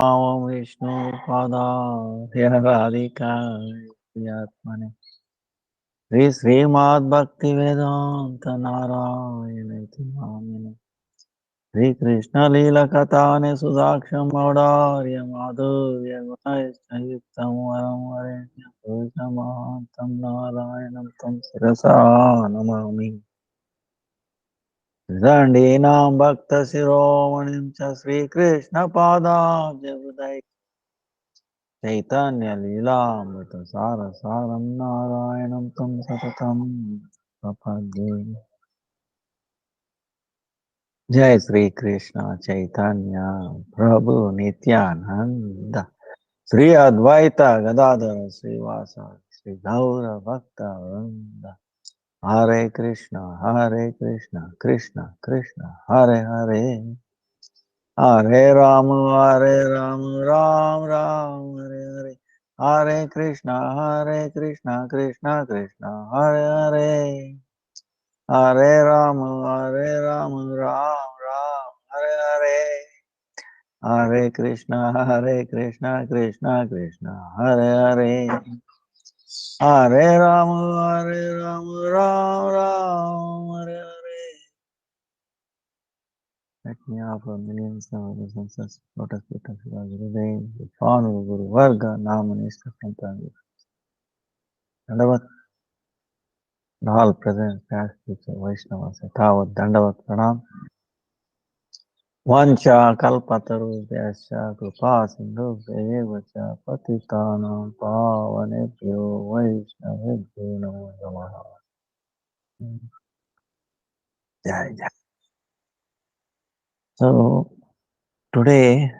विष्णु पादाय राधिकात्मने श्रीमद्भक्ति वेदांत नारायण नामिने श्री कृष्ण लीला कथाने सुधाक्षम मौदार्य माधुर्य गुणयुक्तम वरम वरेण्यं पुरुषमान्तं नारायणं तं शिरसा नमामि दण्डीनां भक्तशिरोमणिं च श्रीकृष्णपादाब्जयुगधैः चैतन्य लीलामृत सार सारं नारायणं तं सततं प्रपद्ये। जय श्री कृष्ण चैतन्य प्रभु नित्यानंद श्री अद्वैत गदाधर श्रीवासादि श्री गौर भक्त वृंद हरे Krishna Krishna Krishna Hare Hare Hare Ram Ram Ram Hare Hare Hare Krishna Krishna Krishna Hare Hare Hare Ram Ram Ram Hare Hare Hare Krishna Krishna Krishna Hare Hare Hare Ram Ram Hare Hare. Let me offer millions of others and such lotus feet of Shiva Gurudev, the Honorable Guru Varga, Namanista Santana, Dandavat, and all present past future Vaishnavas, Yathavat, Dandavat, Pranam, Vancha, Kalpataru, Vyasya, Krupa, Sindhu, Devacha, Patitanam, Pavanebhyo, Vaishnavebhyo, Namo Namaha. Jai Jai. So, today,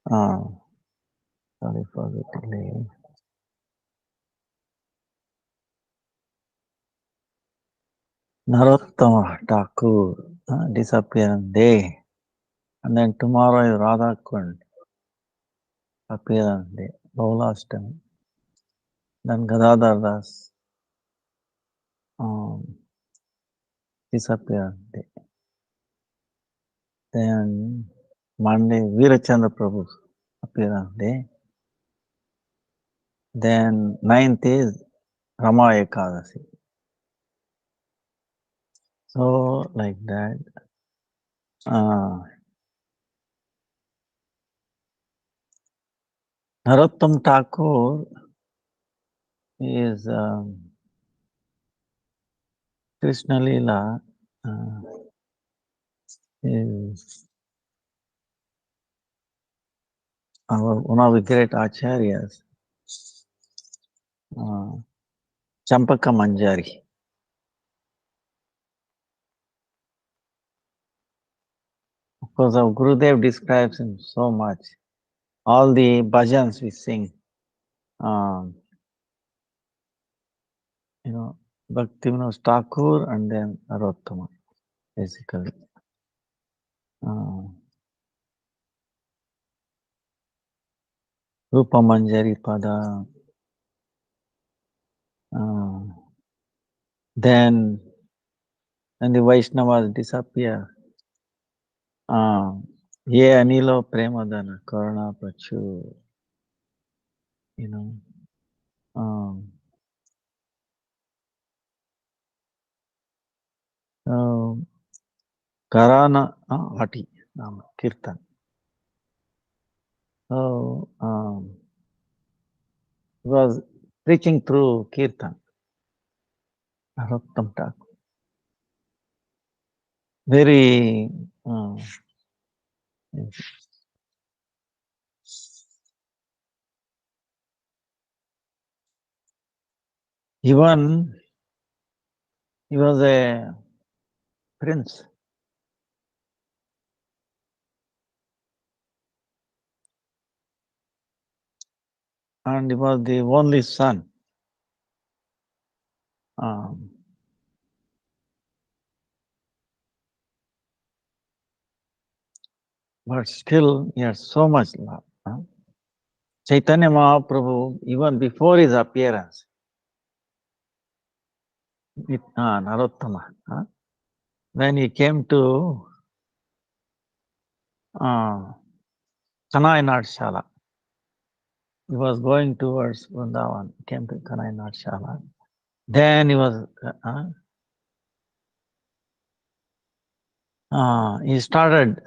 sorry for the delay. Narottama Thakur disappearance day, and then tomorrow is Radha Kund appearance day, Baulashtami. Then Gadadhar Das disappearance day. Then Monday Veerachandra Prabhu's appearance day. Then 9th is Rama Ekadasi. So like that. Narottam Thakur is Krishna Leela is one of the great acharyas, Champaka Manjari. Of course, our Gurudev describes him so much. All the bhajans we sing, Bhaktivinoda Thakur and then Narottama, basically. Rupa Manjari Pada. Then the Vaishnavas disappear. Ye Anilo Premadana, Karuna Prachu, Karana Ati, Kirtan. So, he was preaching through Kirtan, Narottam Thakur. Very even he was a prince. And he was the only son. But still, he had so much love. Chaitanya Mahaprabhu, even before his appearance, with Narottama, when he came to Kanai Shala. He was going towards Vrindavan, came to Kanai Shala. Then he was, he started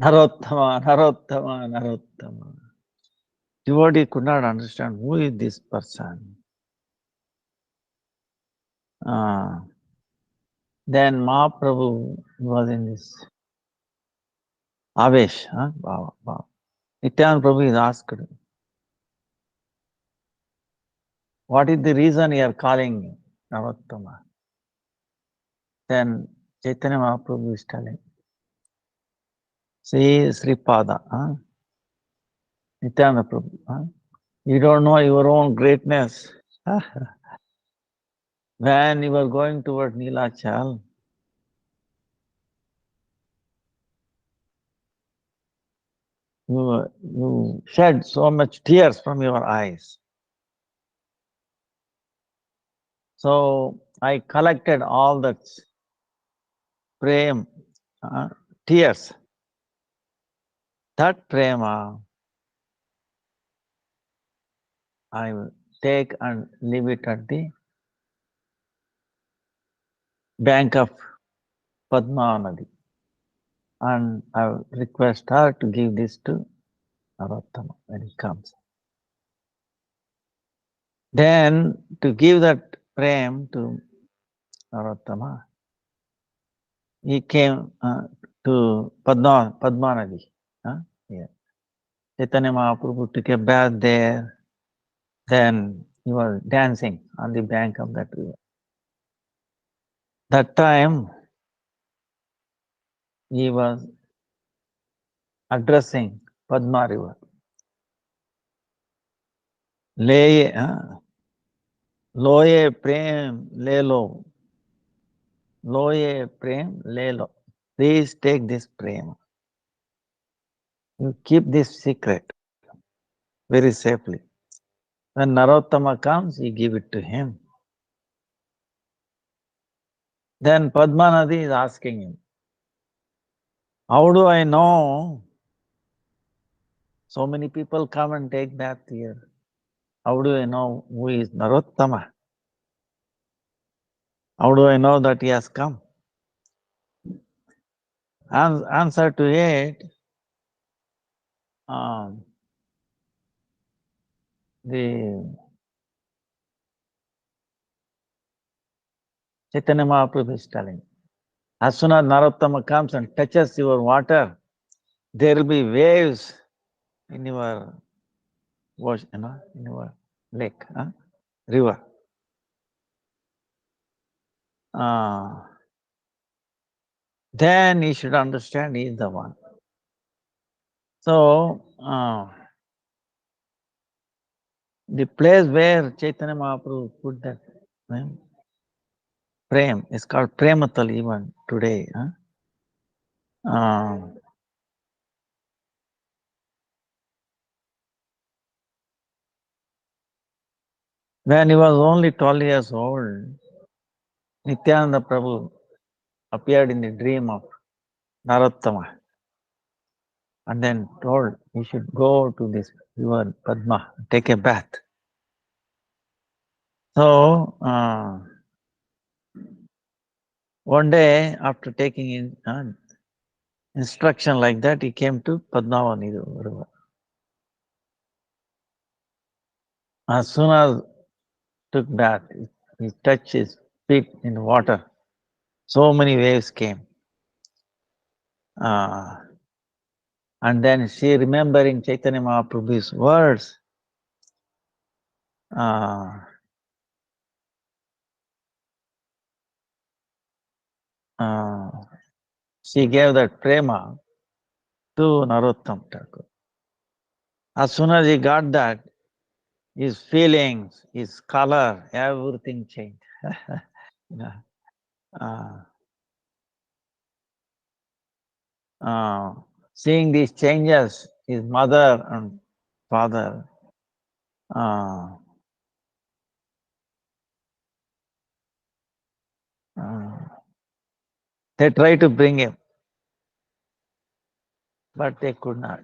Narottama, Narottama, Narottama. Devotee could not understand who is this person. Then Mahaprabhu was in this Avesh. Nityananda Prabhu is asked, what is the reason you are calling Narottama? Then Chaitanya Mahaprabhu is telling, see Sripada, Nityananda Prabhu, you don't know your own greatness. When you were going toward Nilachal, you shed so much tears from your eyes. So I collected all that prema, tears. That prema, I will take and leave it at the bank of Padma Nadi. And I will request her to give this to Narottama when he comes. Then to give that prem to Narottama, he came to Padma Nadi. Yeah. Chaitanya Mahaprabhu took a bath there. Then he was dancing on the bank of that river. That time he was addressing Padma river. Loye prem lelo. Loye prem lelo. Please take this prem. You keep this secret very safely. When Narottama comes, you give it to him. Then Padmanadi is asking him, how do I know so many people come and take bath here? How do I know who is Narottama? How do I know that he has come? Answer to it, the Chaitanya Mahaprabhu is telling, as soon as Narottama comes and touches your water, there will be waves in your ocean, in your lake, river. Then you should understand he is the one. So, the place where Chaitanya Mahaprabhu put that prem is called Prematal even today. When he was only 12 years old, Nityananda Prabhu appeared in the dream of Narottama and then told he should go to this river Padma, take a bath. So, one day after taking instruction like that, he came to Padmavani river. As soon as took bath, he touched his feet in water. So many waves came. And then she, remembering Chaitanya Mahaprabhu's words, she gave that prema to Narottam Thakur. As soon as he got that, his feelings, his color, everything changed. Seeing these changes, his mother and father, they tried to bring him, but they could not.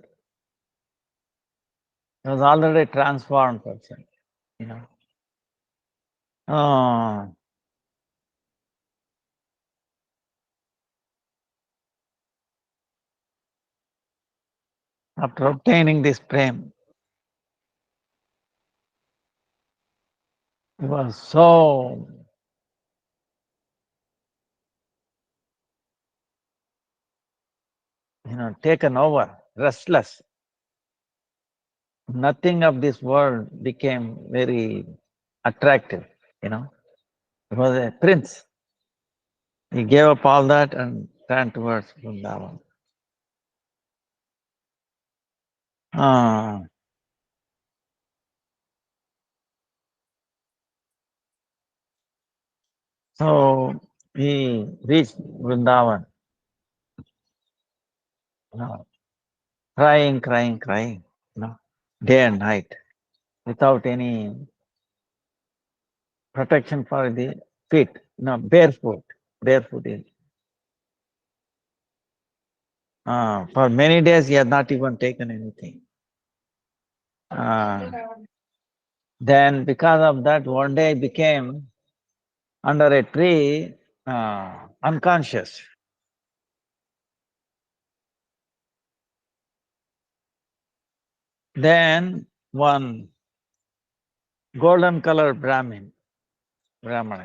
He was already a transformed person, you know. Oh, after obtaining this prem, he was so, taken over, restless. Nothing of this world became very attractive, you know. He was a prince. He gave up all that and turned towards Vrindavan. Ah, so he reached Vrindavan, you know, crying, crying, crying, day and night, without any protection for the feet, barefoot, barefoot. For many days he had not even taken anything. Uh, then because of that, one day he became under a tree, unconscious. Then one golden colored Brahmana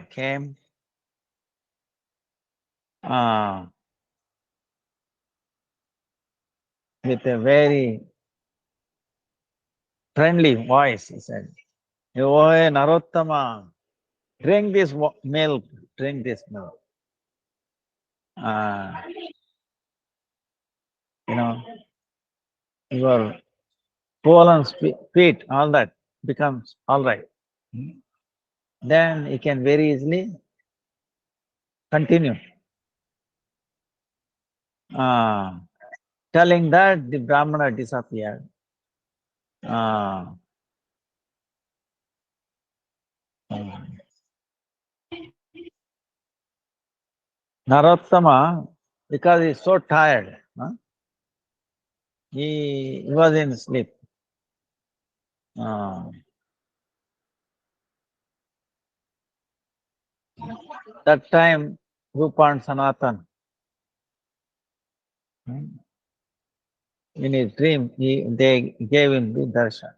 came, uh, with a very friendly voice. He said, "Oh, Narottama, drink this milk, drink this milk. Uh, you know, your swollen feet, all that becomes all right. Then he can very easily continue." Uh, Telling that, the Brahmana disappeared. Uh, Narottama, because he's so tired, he was in sleep. Uh, that time, Rupa and Sanatan, in his dream, they gave him the darshan.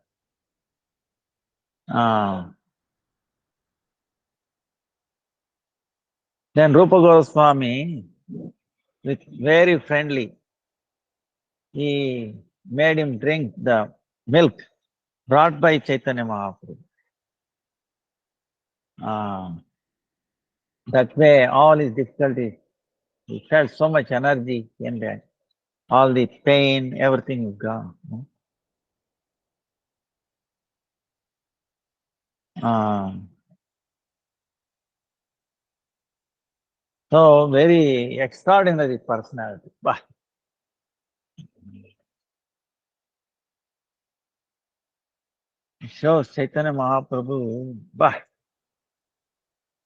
Then Rupa Goswami, with very friendly, he made him drink the milk brought by Chaitanya Mahaprabhu. That way, all his difficulties, he felt so much energy in that. All the pain, everything is gone. Um, so, very extraordinary personality. Bah. It shows Chaitanya Mahaprabhu, bah.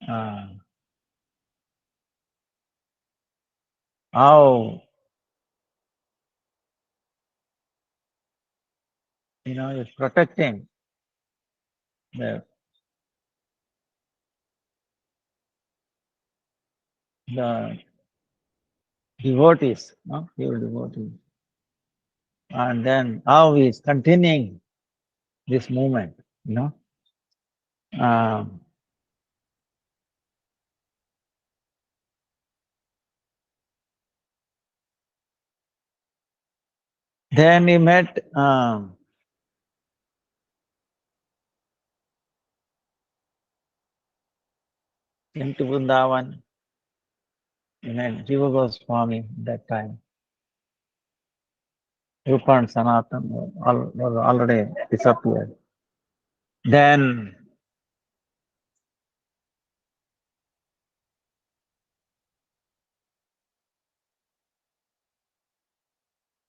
Uh, how, is protecting the, the devotees, pure devotees. And then how he is continuing this movement, Um, then he met into Vrindavan, he met Jiva Goswami that time. Rupa and Sanatan were already disappeared. Then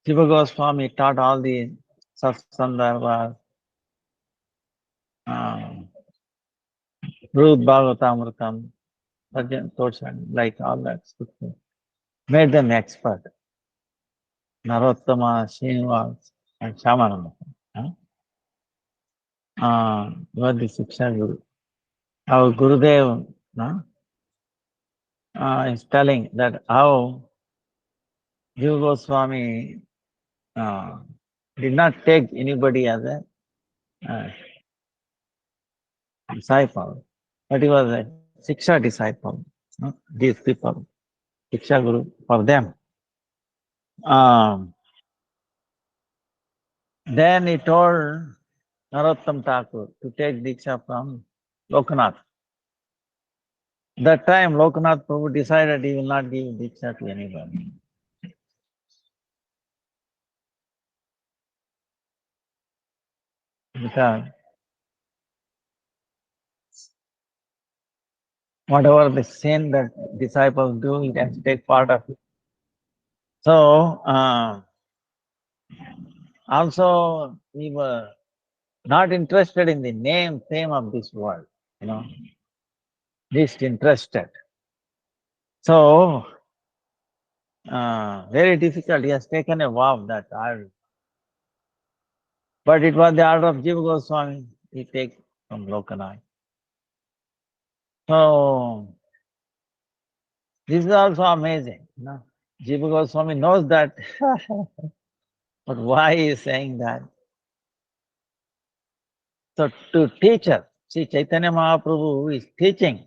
Jiva Goswami taught all the Satsandarbhas, Ruth Bhagavatamritam, Bhajan Torshan, like all that scripture. Made them expert. Narottama, Srinivas, and Shamananda. You are the Siksha Guru. Our Gurudev is telling that how Jiva Goswami did not take anybody as a disciple, but he was a Siksha disciple. These people, Siksha Guru for them. Then he told Narottam Thakur to take Diksha from Lokanath. That time Lokanath Prabhu decided he will not give Diksha to anybody. Because whatever the sin that disciples do, he can take part of it. So, also we were not interested in the fame of this world, least interested. So, very difficult. He has taken a vow that but it was the order of Jiva Goswami, he take from Lokanath. So, this is also amazing. Jiva Goswami knows that, but why he is saying that? So, to teach us, see, Chaitanya Mahaprabhu is teaching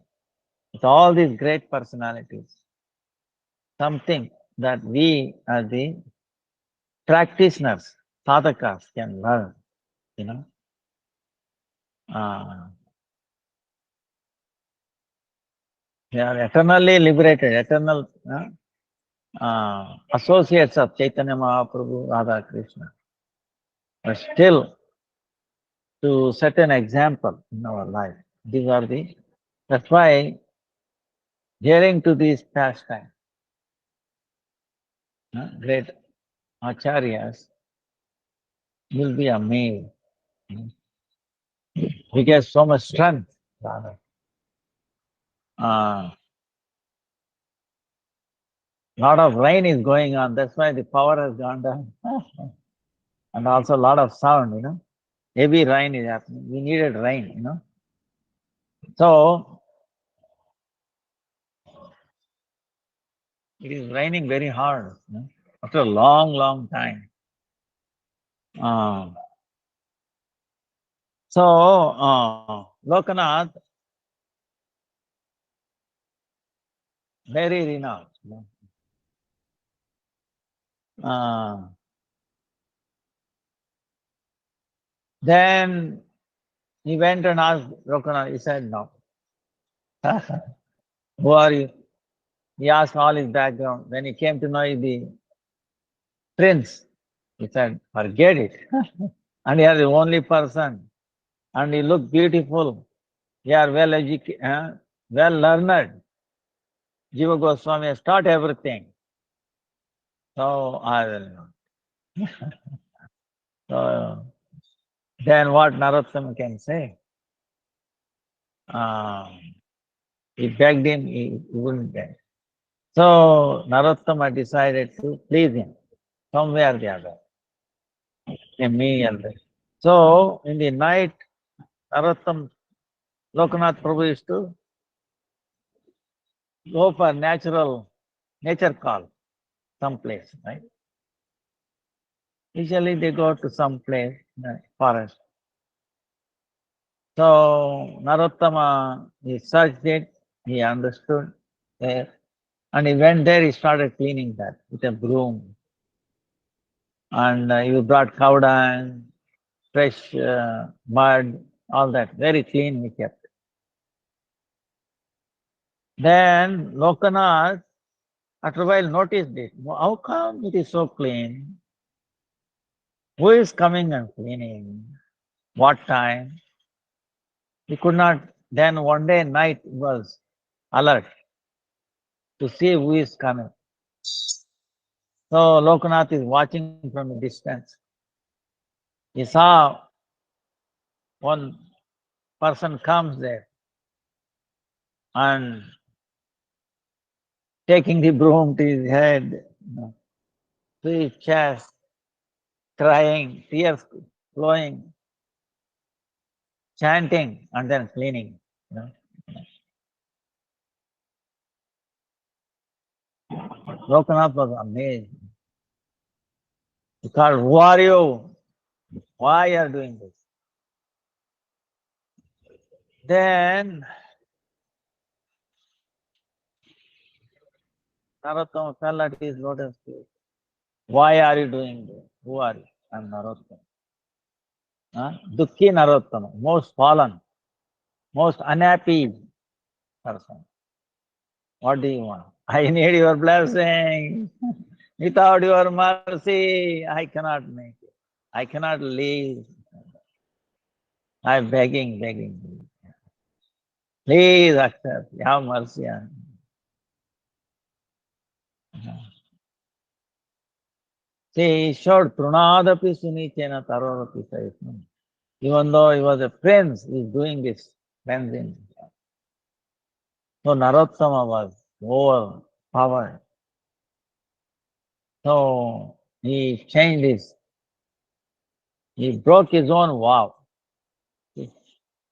with all these great personalities something that we as the practitioners, sadhakas can learn, They are eternally liberated, eternal associates of Chaitanya Mahaprabhu, Radha Krishna. But still, to set an example in our life, that's why hearing to these pastimes, great acharyas will be amazed. We get so much strength, rather. Lot of rain is going on, that's why the power has gone down. And also a lot of sound, Heavy rain is happening. We needed rain, So, it is raining very hard, after a long, long time. Lokanath, very renowned. Then he went and asked Lokanath, he said, no. Who are you? He asked all his background. When he came to know the prince, he said, forget it. And you are the only person. And you look beautiful. You are well educated, well learned. Jiva Goswami has taught everything. So I will not. So then what Narottama can say? He begged him, he wouldn't beg. So Narottama decided to please him, some way or the other, me and this. So in the night, Lokanath Prabhu used to go for nature call, someplace, right? Usually they go to some place, forest. So Narottama, he searched it, he understood there, and he went there, he started cleaning that with a broom. And he brought cow dung, fresh mud, all that, very clean he kept. Then Lokanath, after a while, noticed it. How come it is so clean? Who is coming and cleaning? What time? He could not. Then one day night was alert to see who is coming. So Lokanath is watching from a distance. He saw one person comes there and taking the broom to his head, to his chest, crying, tears flowing. chanting and then cleaning. You know? Lokanath was amazed. He called, "Who are you? Why you are doing this?" Then Narottama fell at his lotus feet. "Why are you doing this? Who are you?" "I'm Narottama." Huh? Dukhi Narottama, most fallen, most unhappy person. "What do you want?" "I need your blessing. Without your mercy, I cannot make it. I cannot live. I'm begging, begging. Please accept. Have mercy on me." See, he showed Trunadapi Sunichena Tarorapi Saisnam. Even though he was a prince, he is doing this cleansing. So Narottama was overpowered. So he changed he broke his own vow. He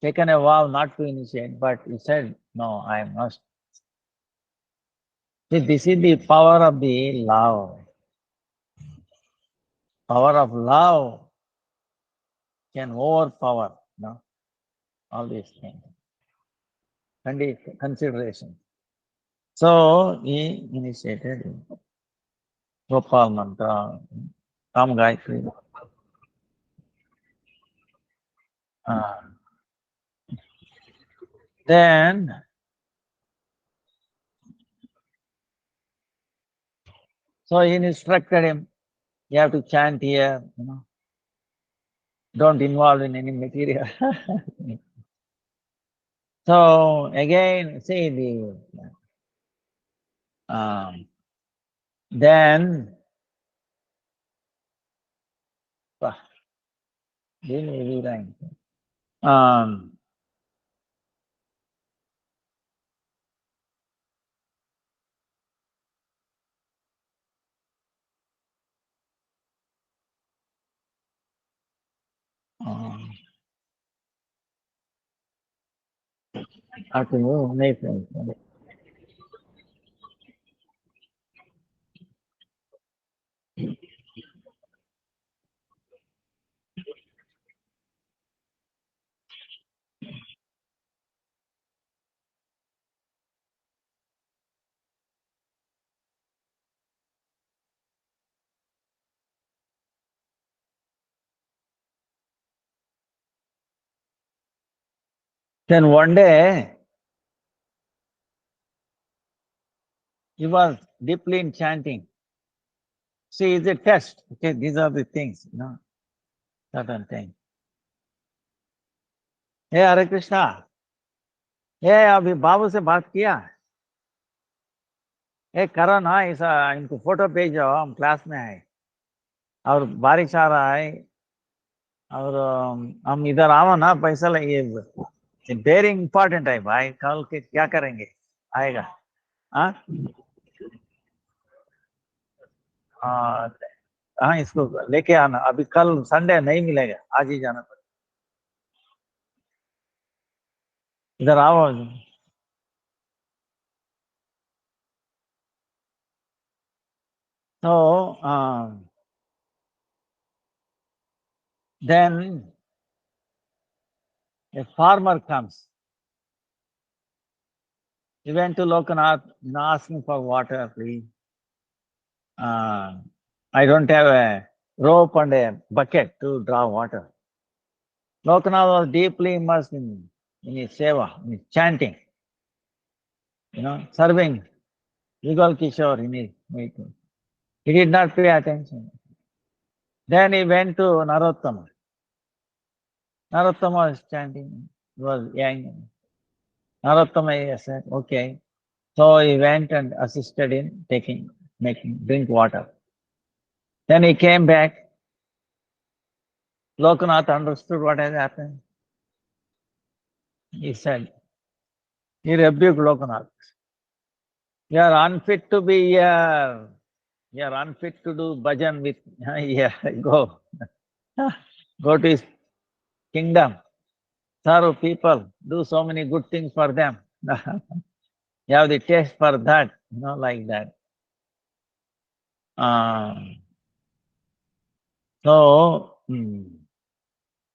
taken a vow not to initiate, but he said, "No, I must." See, this is the power of the love. Power of love can overpower, all these things. Consideration. So he initiated Gopal mantra, Ram Gayatri. Uh, then, so he instructed him, you have to chant here, don't involve in any material. So again, see then, um, then one day he was deeply in chanting. See, it's a test. Okay, these are the things, certain things. हे हरे कृष्णा, ये अभी बाबू से बात किया? ये करो ना, ऐसा इनको फोटो भेजो, हम क्लास में है और बारिश आ रहा है और हम इधर आओ ना, पैसा ये वेरी इंपॉर्टेंट है भाई, कल के क्या करेंगे? आएगा? हाँ हाँ हाँ, इसको लेके आना, अभी कल संडे नहीं मिलेगा, आज ही जाना पड़ेगा, इधर आओ. So then a farmer comes. He went to Lokanath, asking for water, please. I don't have a rope and a bucket to draw water. Lokanath was deeply immersed in his seva, in his chanting, serving Yugal Kishore in his meeting. He did not pay attention. Then he went to Narottama. Narottama was chanting, he was young. Narottama said, okay. So he went and assisted in making drink water. Then he came back. Lokanath understood what had happened. He said, he rebuked Lokanath. You are unfit to be here. You are unfit to do bhajan with here. Go. Go to his kingdom. serve people, do so many good things for them. You have the taste for that, like that. So,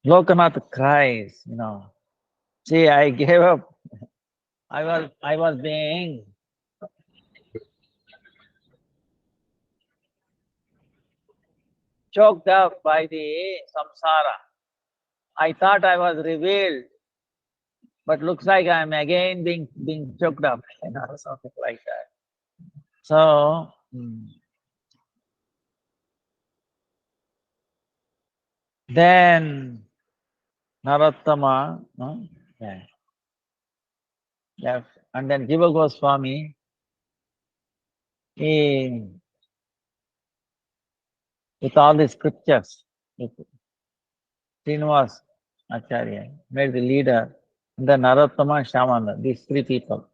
Lokanath cries, see, I gave up. I was being choked up by the samsara. I thought I was revealed, but looks like I'm again being choked up, something like that. So then Narottama, no? Yeah, yeah, and then Jiva Goswami, he, with all the scriptures, with Srinivas Acharya made the leader, and then Narottama and Shyamanda, these three people.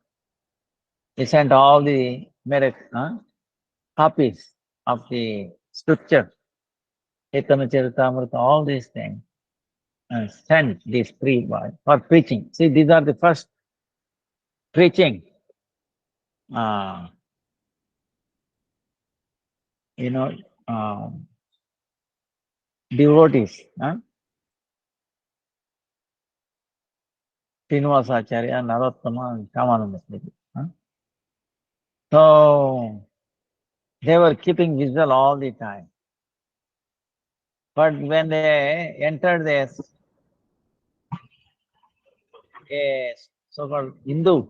He sent all the copies of the scripture, Chaitanya Charitamrita, all these things, and sent these three boys for preaching. See, these are the first preaching, uh, you know, devotees, Srinivasa Acharya, Narottama, and Shyamananda. So they were keeping visual all the time. But when they entered this so-called Hindu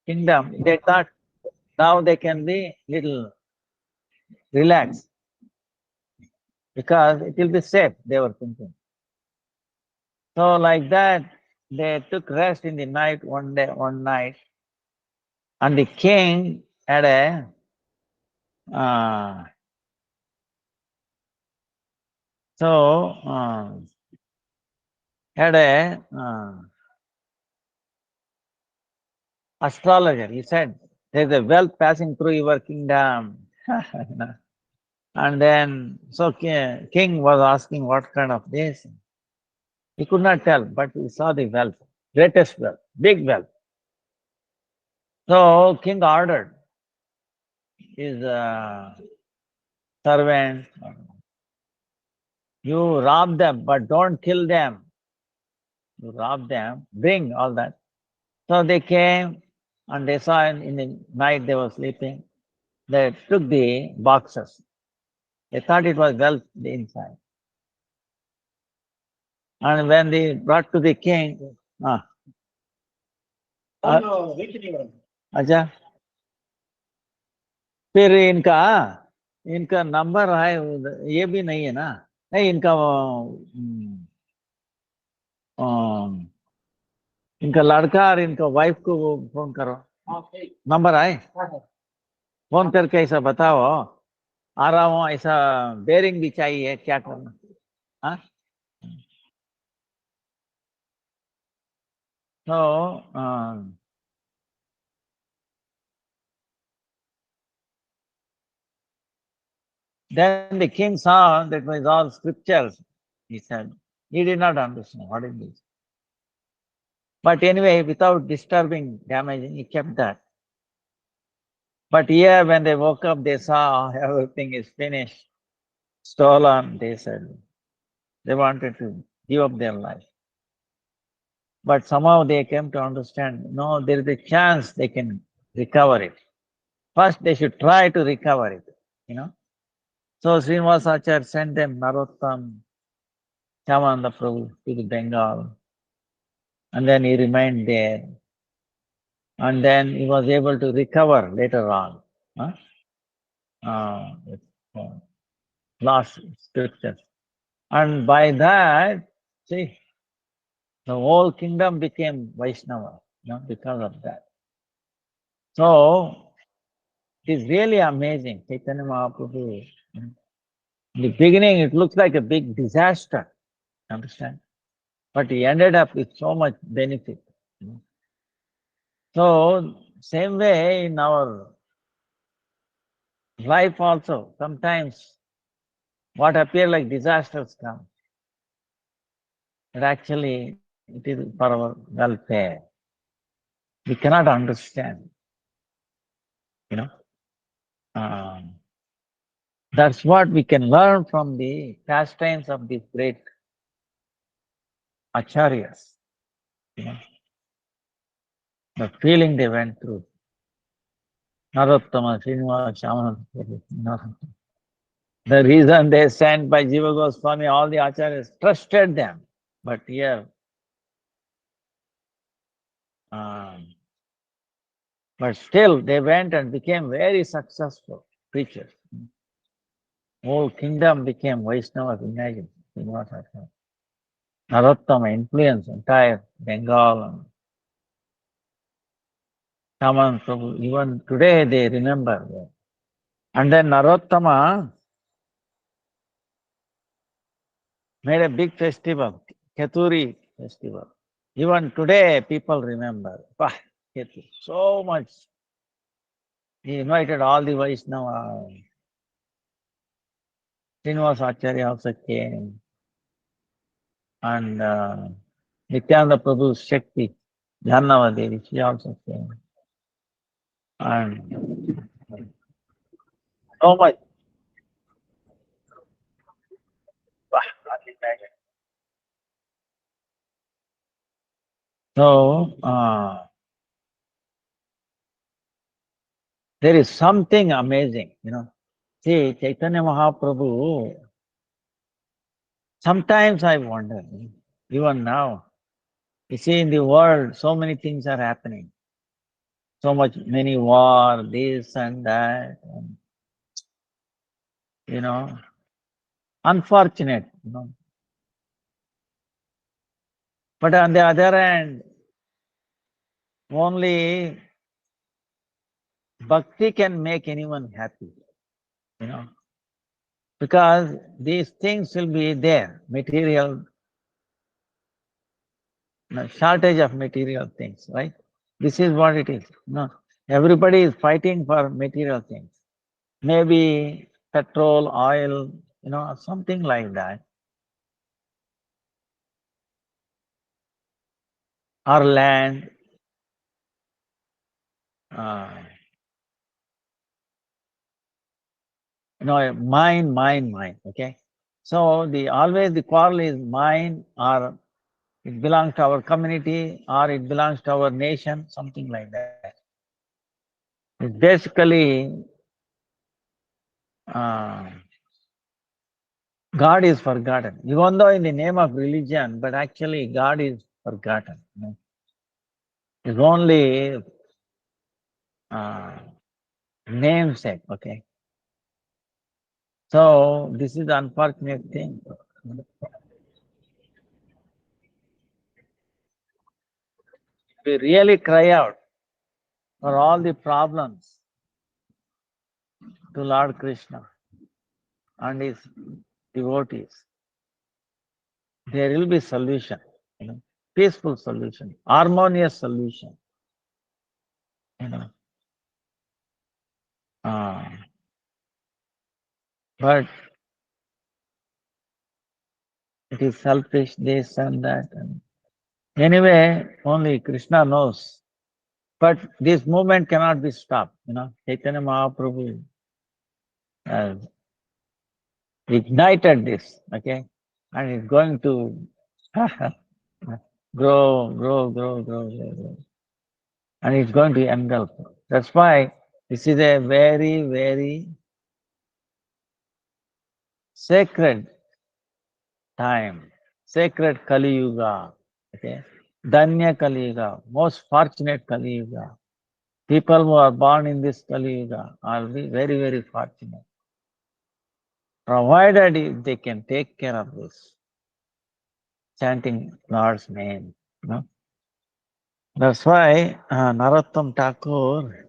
kingdom, they thought now they can be little relaxed because it will be safe, they were thinking. So like that, they took rest in the night, one night, and the king had a uh, so had a astrologer. He said, "There's a wealth passing through your kingdom." And then, so king was asking what kind of this. He could not tell, but he saw the wealth, greatest wealth, big wealth. So king ordered his servants, you rob them, but don't kill them. You rob them, bring all that. So they came and they saw in the night they were sleeping. They took the boxes. They thought it was wealth inside. And when they brought to the king, अच्छा फिर इनका इनका number है ये भी नहीं है ना नहीं इनका इनका लड़का और इनका वाइफ को फोन करो नंबर आए फोन करके ऐसा बताओ आ रहा हूँ ऐसा बेरिंग भी चाहिए क्या करना हाँ तो then the king saw that was all scriptures. He said he did not understand what it is. But anyway, without disturbing, damaging, he kept that. But here, when they woke up, they saw everything is finished, stolen. They said they wanted to give up their life. But somehow they came to understand, no, there is a chance they can recover it. First, they should try to recover it. So Srinivasacharya sent them Narottam, Chamananda Prabhu to the Bengal. And then he remained there. And then he was able to recover later on. Uh, lost scriptures. And by that, see, the whole kingdom became Vaishnava, because of that. So it is really amazing. Chaitanya Mahaprabhu, in the beginning, it looks like a big disaster, understand? But he ended up with so much benefit. So, same way in our life also, sometimes what appear like disasters come. But actually, It is for our welfare. We cannot understand, you know. Um, that's what we can learn from the pastimes of these great acharyas, you know, the feeling they went through. Narottama, Srinivasa, Shyamana, the reason they sent by Jiva Goswami, all the acharyas trusted them. But here, um, but still they went and became very successful preachers. Whole kingdom became Vaishnavas, imagine. Narottama influenced entire Bengal and Shaman Prabhu. Even today they remember that. And then Narottama made a big festival, Keturi festival. Even today people remember. Bah, Ketu, so much. He invited all the Vaishnava. Srinivasa Acharya also came. And Nityananda Prabhu's Shakti, Jhanava Devi, she also came. And so much. Bah, can't imagine. So, there is something amazing, you know. See, Chaitanya Mahaprabhu, sometimes I wonder, even now, you see in the world, so many things are happening. So much, many war, this and that, and, you know, unfortunate, you know. But on the other hand, only bhakti can make anyone happy, you know, because these things will be there, material, shortage of material things, right? This is what it is. No, everybody is fighting for material things. Maybe petrol, oil, you know, something like that. Or land, uh, you know, mine. Okay. So the always the quarrel is mine, or it belongs to our community, or it belongs to our nation, something like that. It's basically uh, God is forgotten, even though in the name of religion, but actually God is forgotten. You know? It's only uh, namesake, okay? So this is the unfortunate thing. We really cry out for all the problems to Lord Krishna and his devotees. There will be solution, you know, peaceful solution, harmonious solution, you know. Uh, but it is selfish, this and that. And anyway, only Krishna knows. But this movement cannot be stopped. You know, Chaitanya Mahaprabhu has ignited this, okay, and it's going to grow, and it's going to engulf. That's why this is a very, very sacred time, sacred Kali Yuga, okay, Danya Kali Yuga, most fortunate Kali Yuga. People who are born in this Kali Yuga are very, very fortunate, provided if they can take care of this, chanting Lord's name. You know? That's why Narottam Thakur,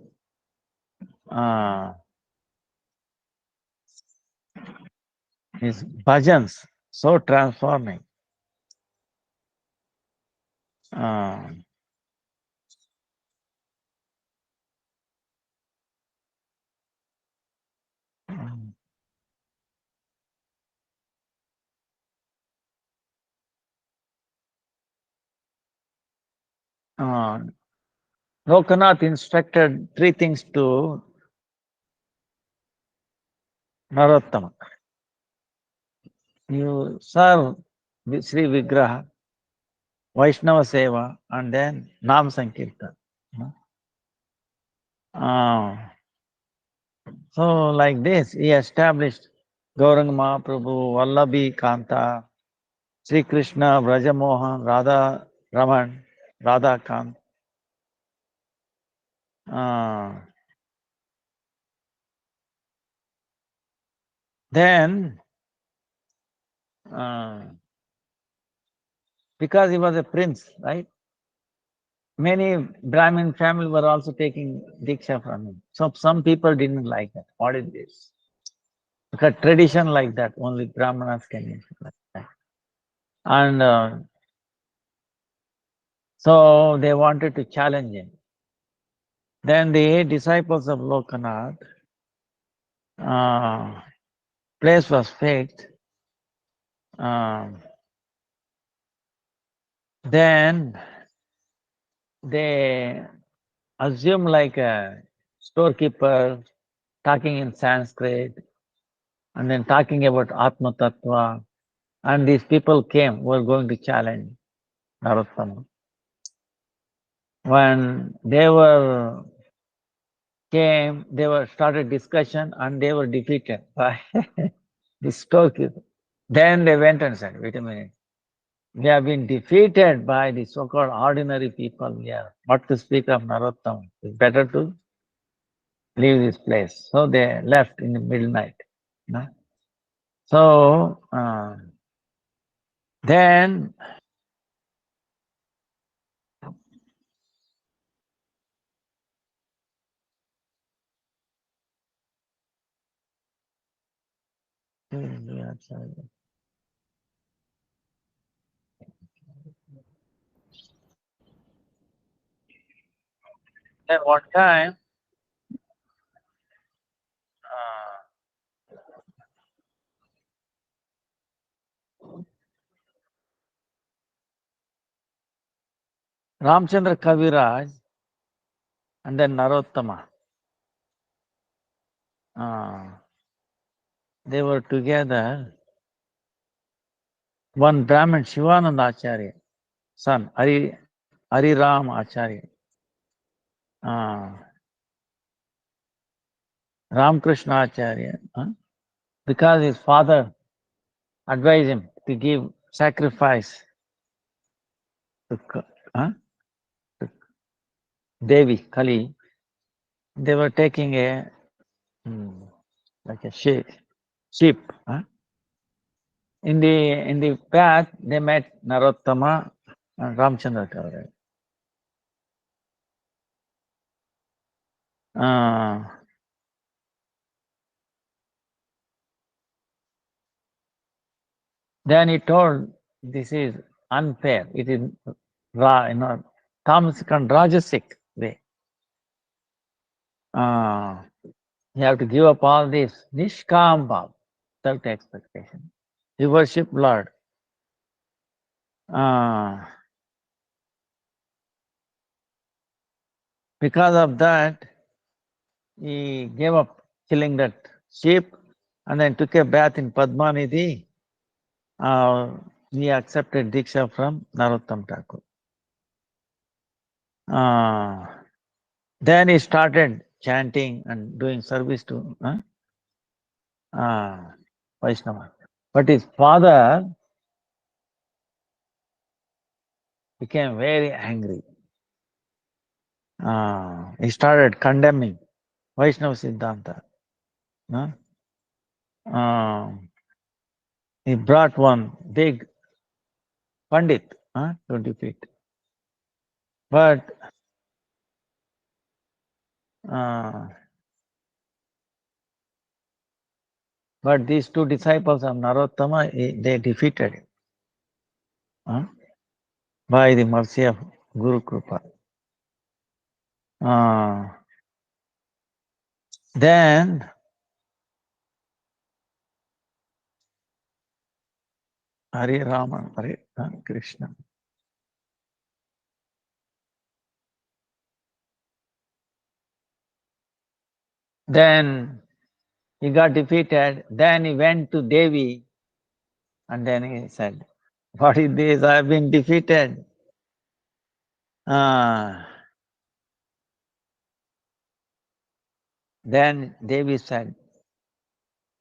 uh, his bhajans, so transforming. Uh, Lokanath instructed three things to Narottama. You serve Sri Vigraha, Vaishnava Seva, and then Nam Sankirtan. So like this, he established Gauranga Mahaprabhu, Vallabhi Kanta, Sri Krishna, Brajamohan, Radha Raman, Radha Kant. Then, because he was a prince, right? Many Brahmin family were also taking Diksha from him. So some people didn't like that. What is this? Because tradition like that, only Brahmanas can use it like that. And so they wanted to challenge him. Then the 8 disciples of Lokanath, place was fixed. Then they assumed like a storekeeper talking in Sanskrit and then talking about Atma Tattva. And these people came, were going to challenge Narottama. When they started discussion and they were defeated by the storekeeper. Then they went and said, wait a minute, we have been defeated by the so-called ordinary people here. What to speak of Narottama? It's better to leave this place. So they left in the midnight. So then one time Ramchandra Kaviraj and then Narottama, they were together. One Brahmin, Shivananda Acharya, son, Ram Acharya, Ramakrishna Acharya, because his father advised him to give sacrifice to Devi, Kali. They were taking like a sheep. In the path, they met Narottama and Ramchandra Kaviraj. Then he told, this is unfair. It is tamasic and rajasic way. You have to give up all this nishkam bhav, self-expectation. You worship Lord. Because of that, he gave up killing that sheep and then took a bath in Padmanidhi. He accepted Diksha from Narottam Thakur. Then he started chanting and doing service to Vaishnava. But his father became very angry. He started condemning Vaishnava Siddhanta. He brought one big Pandit to defeat. But these 2 disciples of Narottama, they defeated him by the mercy of Guru Krupa. Then Hare Rama, Hare Krishna. Then he got defeated. Then he went to Devi and then he said, "What is this? I have been defeated." Then Devi said,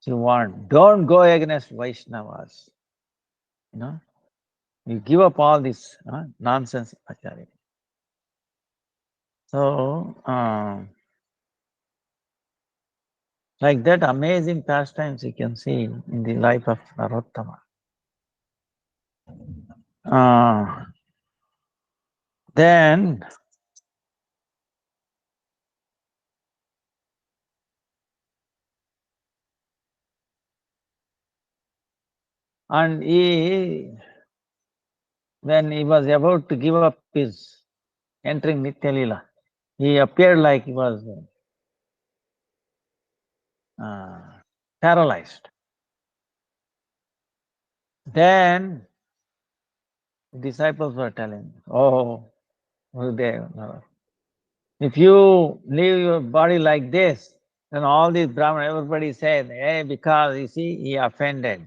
"She warned, don't go against Vaishnavas. You know, you give up all this nonsense, Acharya." So, like that, amazing pastimes you can see in the life of Narottama. Then, and when he was about to give up his entering Nitya Leela, he appeared like he was paralyzed. Then disciples were telling, "Oh, Gurudev, if you leave your body like this, then all these Brahmins, everybody said, hey, because you see, he offended.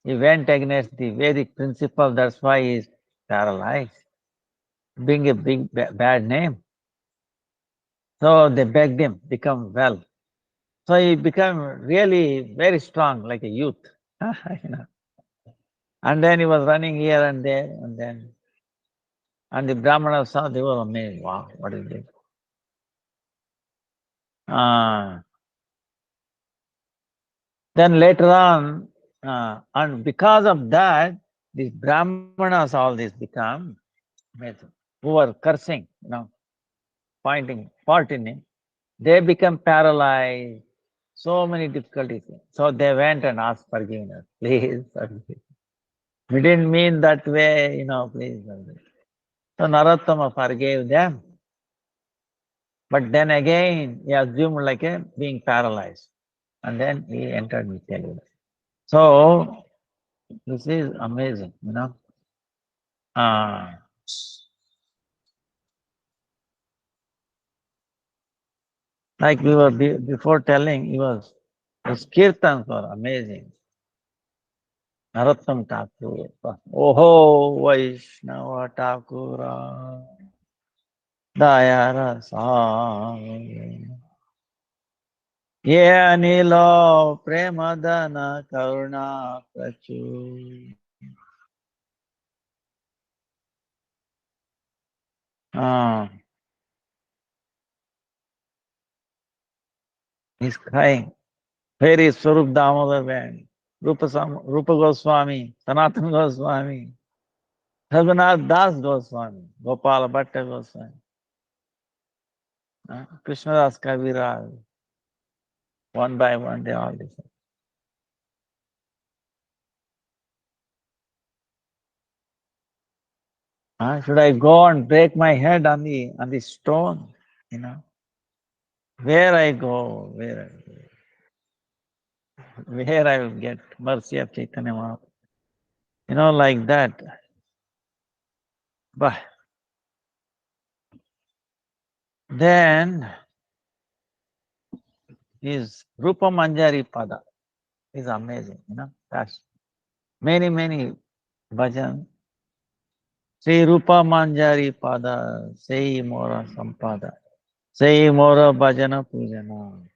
He went against the Vedic principle, that's why he is paralyzed, being a big bad name." So they begged him, become well. So he became really very strong, like a youth. You know. And then he was running here and there, and the Brahmanas saw, they were amazed. Wow, what is this? Then later on, and because of that, these Brahmanas, all this become who were cursing, pointing fault in him, they become paralyzed. So many difficulties. So they went and asked forgiveness. Please forgive. We didn't mean that way, please forgive. So Narottama forgave them. But then again, he assumed like a being paralyzed. And then he entered Nitya Leela. So this is amazing, Uh, like we were before telling, his kirtans were amazing. Narottam Thakur, Oho Vaishnava Thakura, Dayara Sa, Ye Anilo Premadana Karuna Prachu. He's crying. Where is Swarup Damodar went? Rupa Goswami, Sanatana Goswami, Raghunath Das Goswami, Gopala Bhatta Goswami, Krishnadas Kaviraj, one by one they all listen. Should I go and break my head on the stone? Where I go, where I will get mercy of Chaitanya Mahaprabhu. Like that. But then his Rupa Manjari Pada is amazing, That's many bhajan. Sri Rupa Manjari Pada, Sei Mora Sampada, Sei Mora Bhajana Pujana.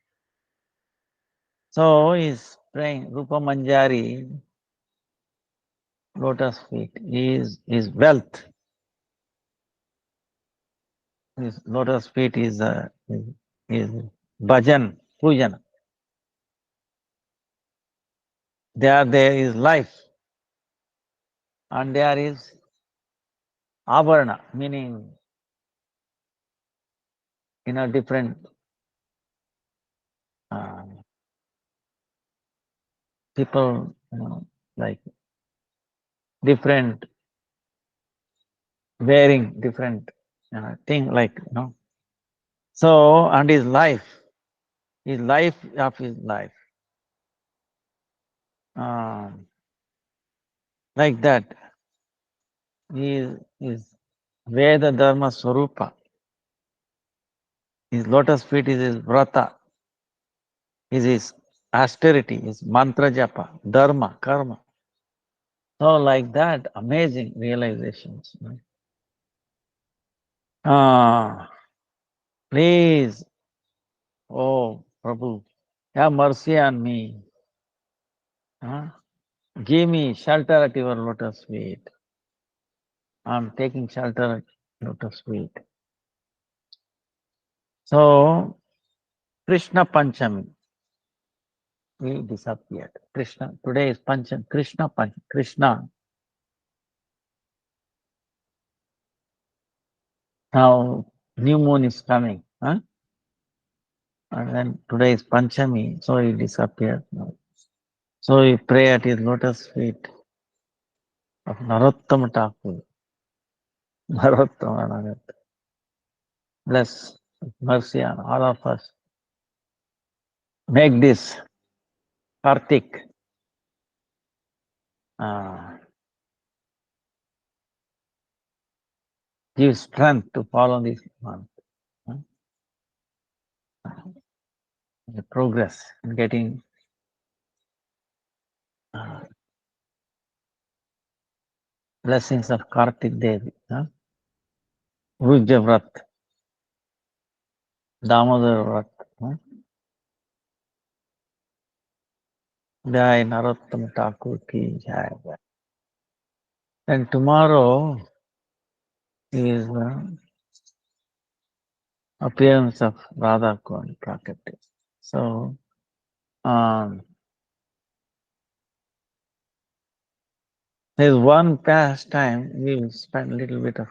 So he's praying Rupa Manjari, lotus feet, is wealth. His lotus feet is bhajan, pujana. There is life, and there is avarna, meaning different people, like different wearing different thing, like So and his life of his life, like that. He is Veda Dharma Swarupa. His lotus feet is his vrata. is his austerity, his mantra japa, dharma, karma. So like that, amazing realizations. Please, oh Prabhu, have mercy on me. Give me shelter at your lotus feet. I'm taking shelter at lotus feet. So, Krishna Panchami, we disappeared. Krishna, today is Pancham, Krishna Pancham, Krishna. Now, new moon is coming. And then today is Panchami, so he disappeared now. So we pray at his lotus feet of Narottama Thakur. Narottama Narottama. Bless mercy on all of us. Make this Kartik give strength to follow this month. The progress in getting blessings of Kartik Devi. Rujya Vrat, Damodar Vrat. Jai Narottama Thakur ki Jai. And tomorrow is appearance of Radha Kund Prakriti. So, there's one pastime, we will spend a little bit of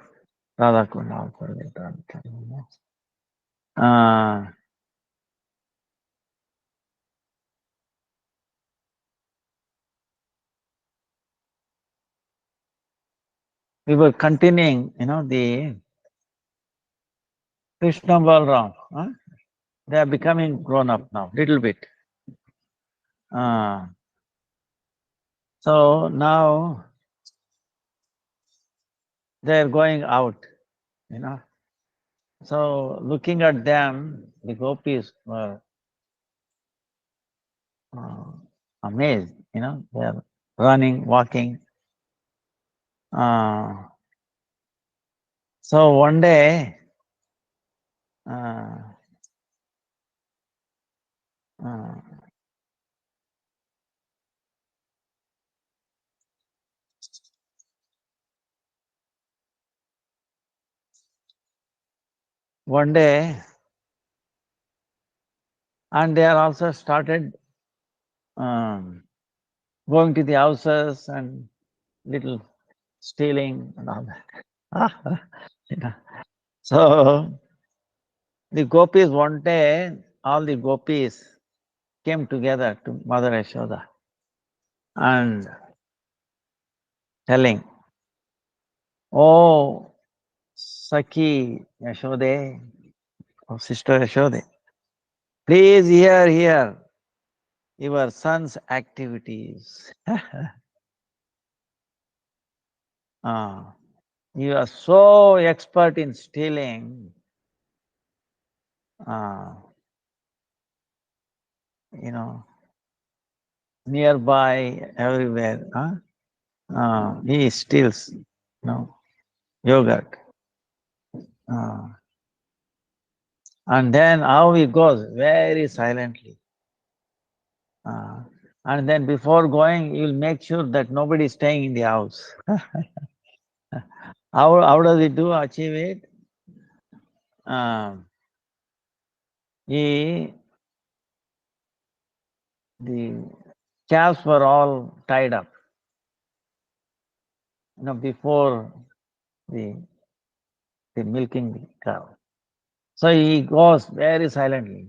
Radha Kund also later on. We were continuing, the Krishna Balram. They are becoming grown up now, little bit. So now they are going out, So looking at them, the gopis were amazed, they are running, walking. So one day, and they are also started going to the houses and little stealing and all that. So the gopis one day, all the gopis came together to Mother Yashoda and telling, "Oh, Saki Yashode, oh Sister Yashode, please hear your son's activities. You are so expert in stealing, nearby, everywhere. He steals, yogurt. And then how he goes very silently. And then before going, he will make sure that nobody is staying in the house. How does he achieve it? The calves were all tied up, before the milking the cow. So he goes very silently,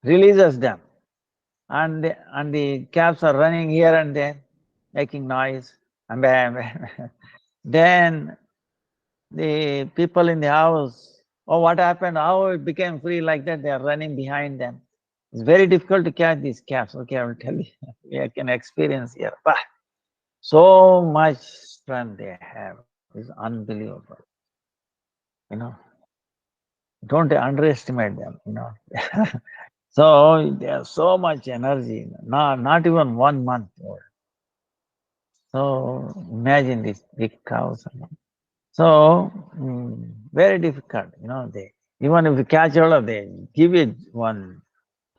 releases them, and the calves are running here and there, making noise. And then the people in the house, oh, what happened? How it became free like that? They are running behind them. It's very difficult to catch these calves. Okay, I will tell you. We can experience here. But so much strength they have. It's unbelievable. Don't underestimate them. So they have so much energy, not even 1 month old. So imagine these big cows. So very difficult, they even if you catch hold of they give it one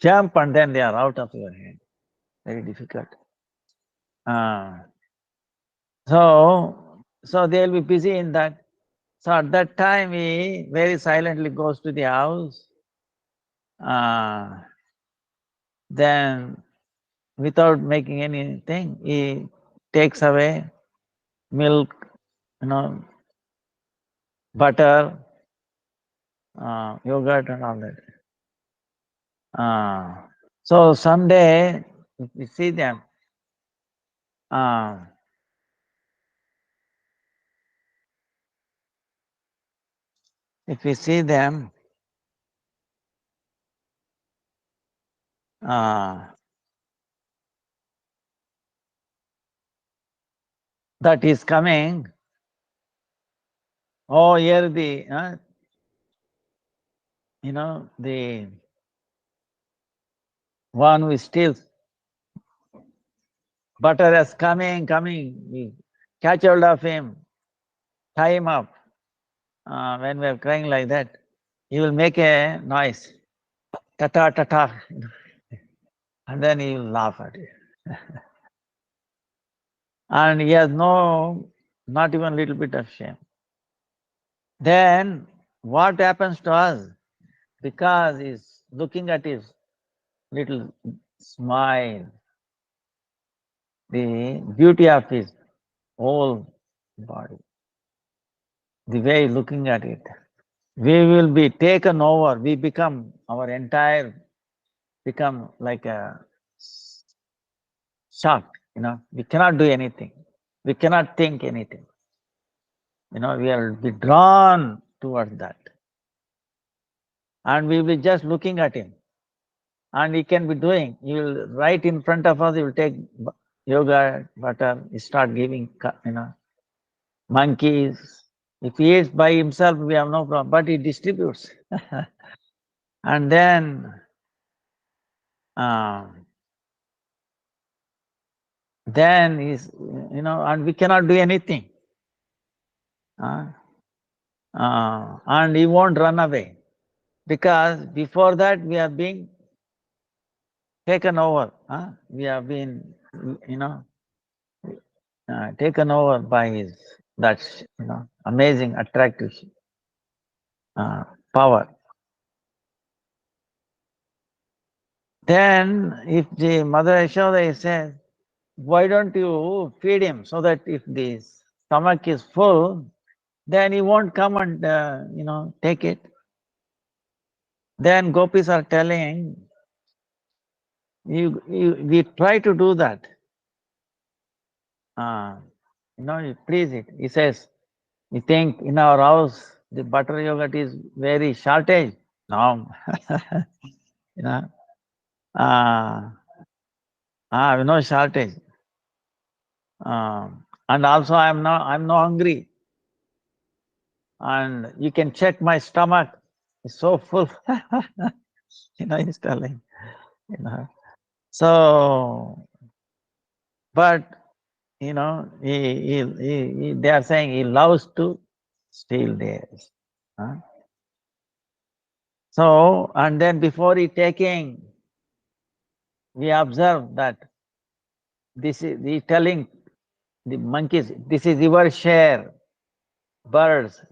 jump and then they are out of your hand. Very difficult. Uh, so they'll be busy in that. So at that time he very silently goes to the house. Then without making anything, he takes away milk, butter, yogurt and all that. So someday, if we see them, if we see them, that is coming. Oh, here the, the one who steals butter is coming. We catch hold of him, tie him up. When we are crying like that, he will make a noise, ta ta, and then he will laugh at it. And he has not even little bit of shame. Then what happens to us? Because he's looking at his little smile, the beauty of his whole body, the way looking at it, we will be taken over. We become become like a shock. We cannot do anything. We cannot think anything. We will be drawn towards that. And we will be just looking at him. And he can be doing, he will right in front of us, he will take yoga butter, he start giving, monkeys. If he eats by himself, we have no problem, but he distributes. And then he's, and we cannot do anything. And he won't run away. Because before that, we are being taken over. We have been, taken over by his, that's, amazing, attractive power. Then if the Mother Yashoda says, why don't you feed him so that if the stomach is full, then he won't come and, take it. Then gopis are telling, we try to do that. You please it. He says, we think in our house the butter yogurt is very shortage. No. No shortage. And also I'm no hungry. And you can check my stomach. It's so full. He's telling. So, but they are saying he loves to steal theirs. So, and then before he taking, we observe that this is he telling the monkeys, this is your share. Birds,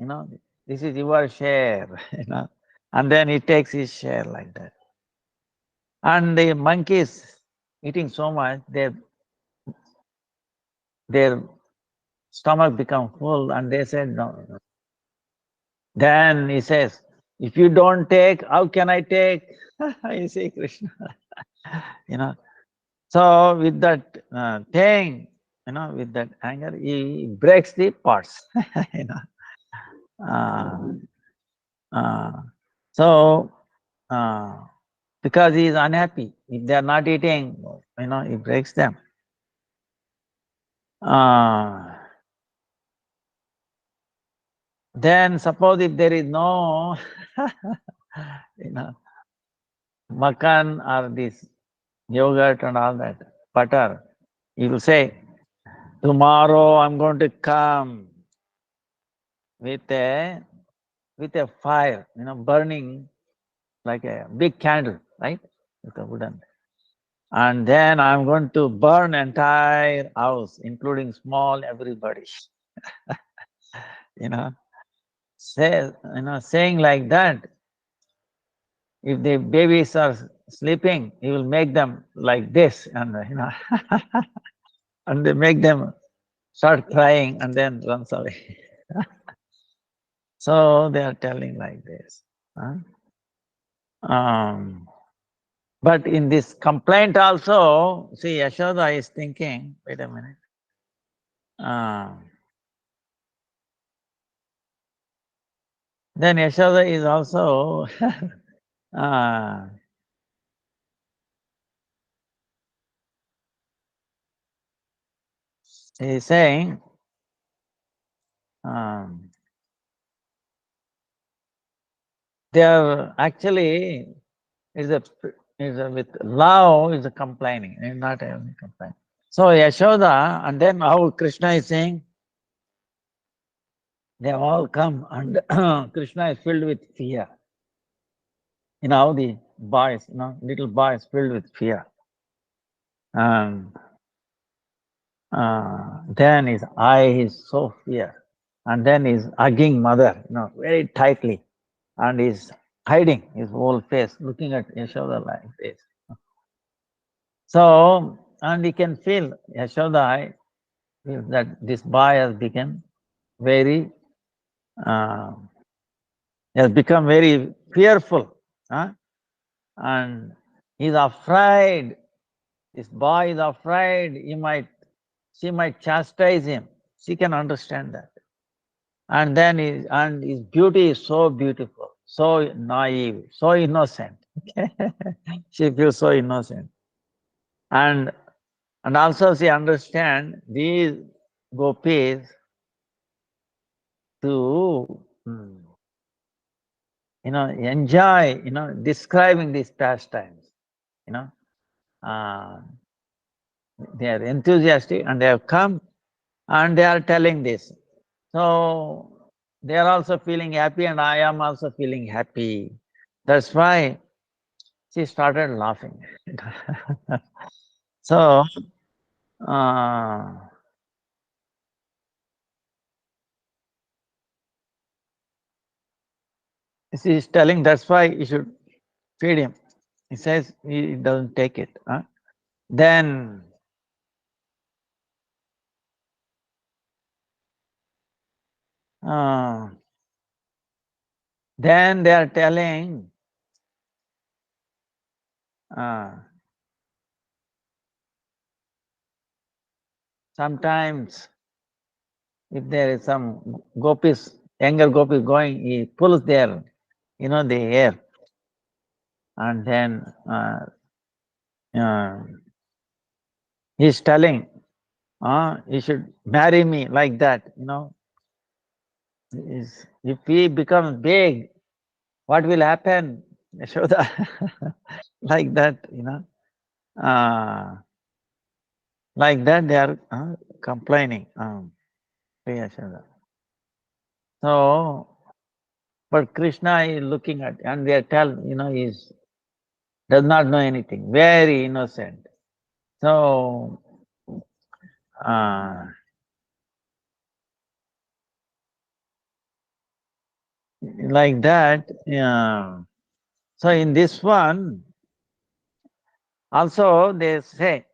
this is your share, and then he takes his share like that. And the monkeys eating so much, their stomach become full, and they said no. Then he says, if you don't take, how can I take? You see, Krishna. So with that thing, with that anger, he breaks the pots. So because he is unhappy, if they are not eating, he breaks them. Then suppose if there is no, makan or this yogurt and all that, butter, he will say, tomorrow I'm going to come with a fire, burning like a big candle, right? With a wooden. And then I'm going to burn entire house, including small everybody. you know, saying like that. If the babies are sleeping, he will make them like this, and and they make them start crying, and then runs away. So they are telling like this. Huh? Um, but in this complaint also, see, Yashoda is thinking. Wait a minute. Then Yashoda is also he's saying um, they are actually is a with love is a complaining, is not a complaining. So Yashoda, and then how Krishna is saying, they have all come, and Krishna is filled with fear. The boys, little boys filled with fear. And then his eye is so fear. And then he's hugging mother, very tightly. And he's hiding his whole face, looking at Yashoda like this. So, and he can feel Yashoda that this boy has become very, uh, has become very fearful. Huh? And he's afraid. This boy is afraid she might chastise him. She can understand that. And then his beauty is so beautiful, so naive, so innocent. She feels so innocent. And also she understands these gopis to enjoy, describing these pastimes. You know, uh, they are enthusiastic and they have come and they are telling this. So they are also feeling happy, and I am also feeling happy. That's why she started laughing. So she is telling that's why you should feed him. He says he doesn't take it. Huh? Then uh, they are telling sometimes if there is some gopis, younger gopis going, he pulls their, the hair, and then he's telling, you should marry me like that. If he becomes big, what will happen? Yashoda, like that, like that they are complaining. To Yashoda. So, but Krishna is looking at, and they tell, he's does not know anything, very innocent. So, like that, yeah. So in this one, also they say,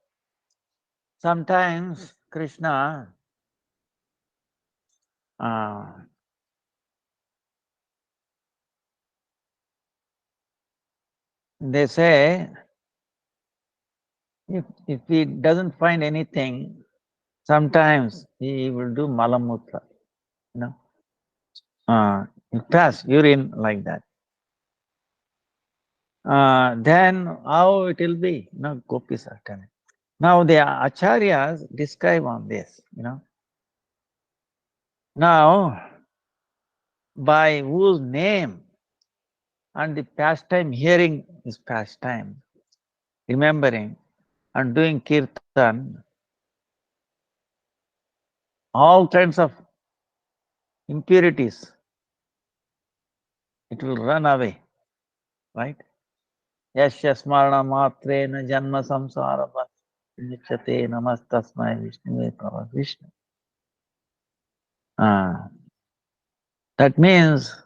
sometimes Krishna they say if he doesn't find anything, sometimes he will do malamutra, you know, he pass urine like that. Then how it will be? Gopis are telling. Now the acharyas describe on this, Now, by whose name And the pastime, hearing is pastime, remembering and doing kirtan, all kinds of impurities, it will run away, right? Yasya smarana matrena janma samsara nichate namastasmai Vishnu Prabha Vishnu. That means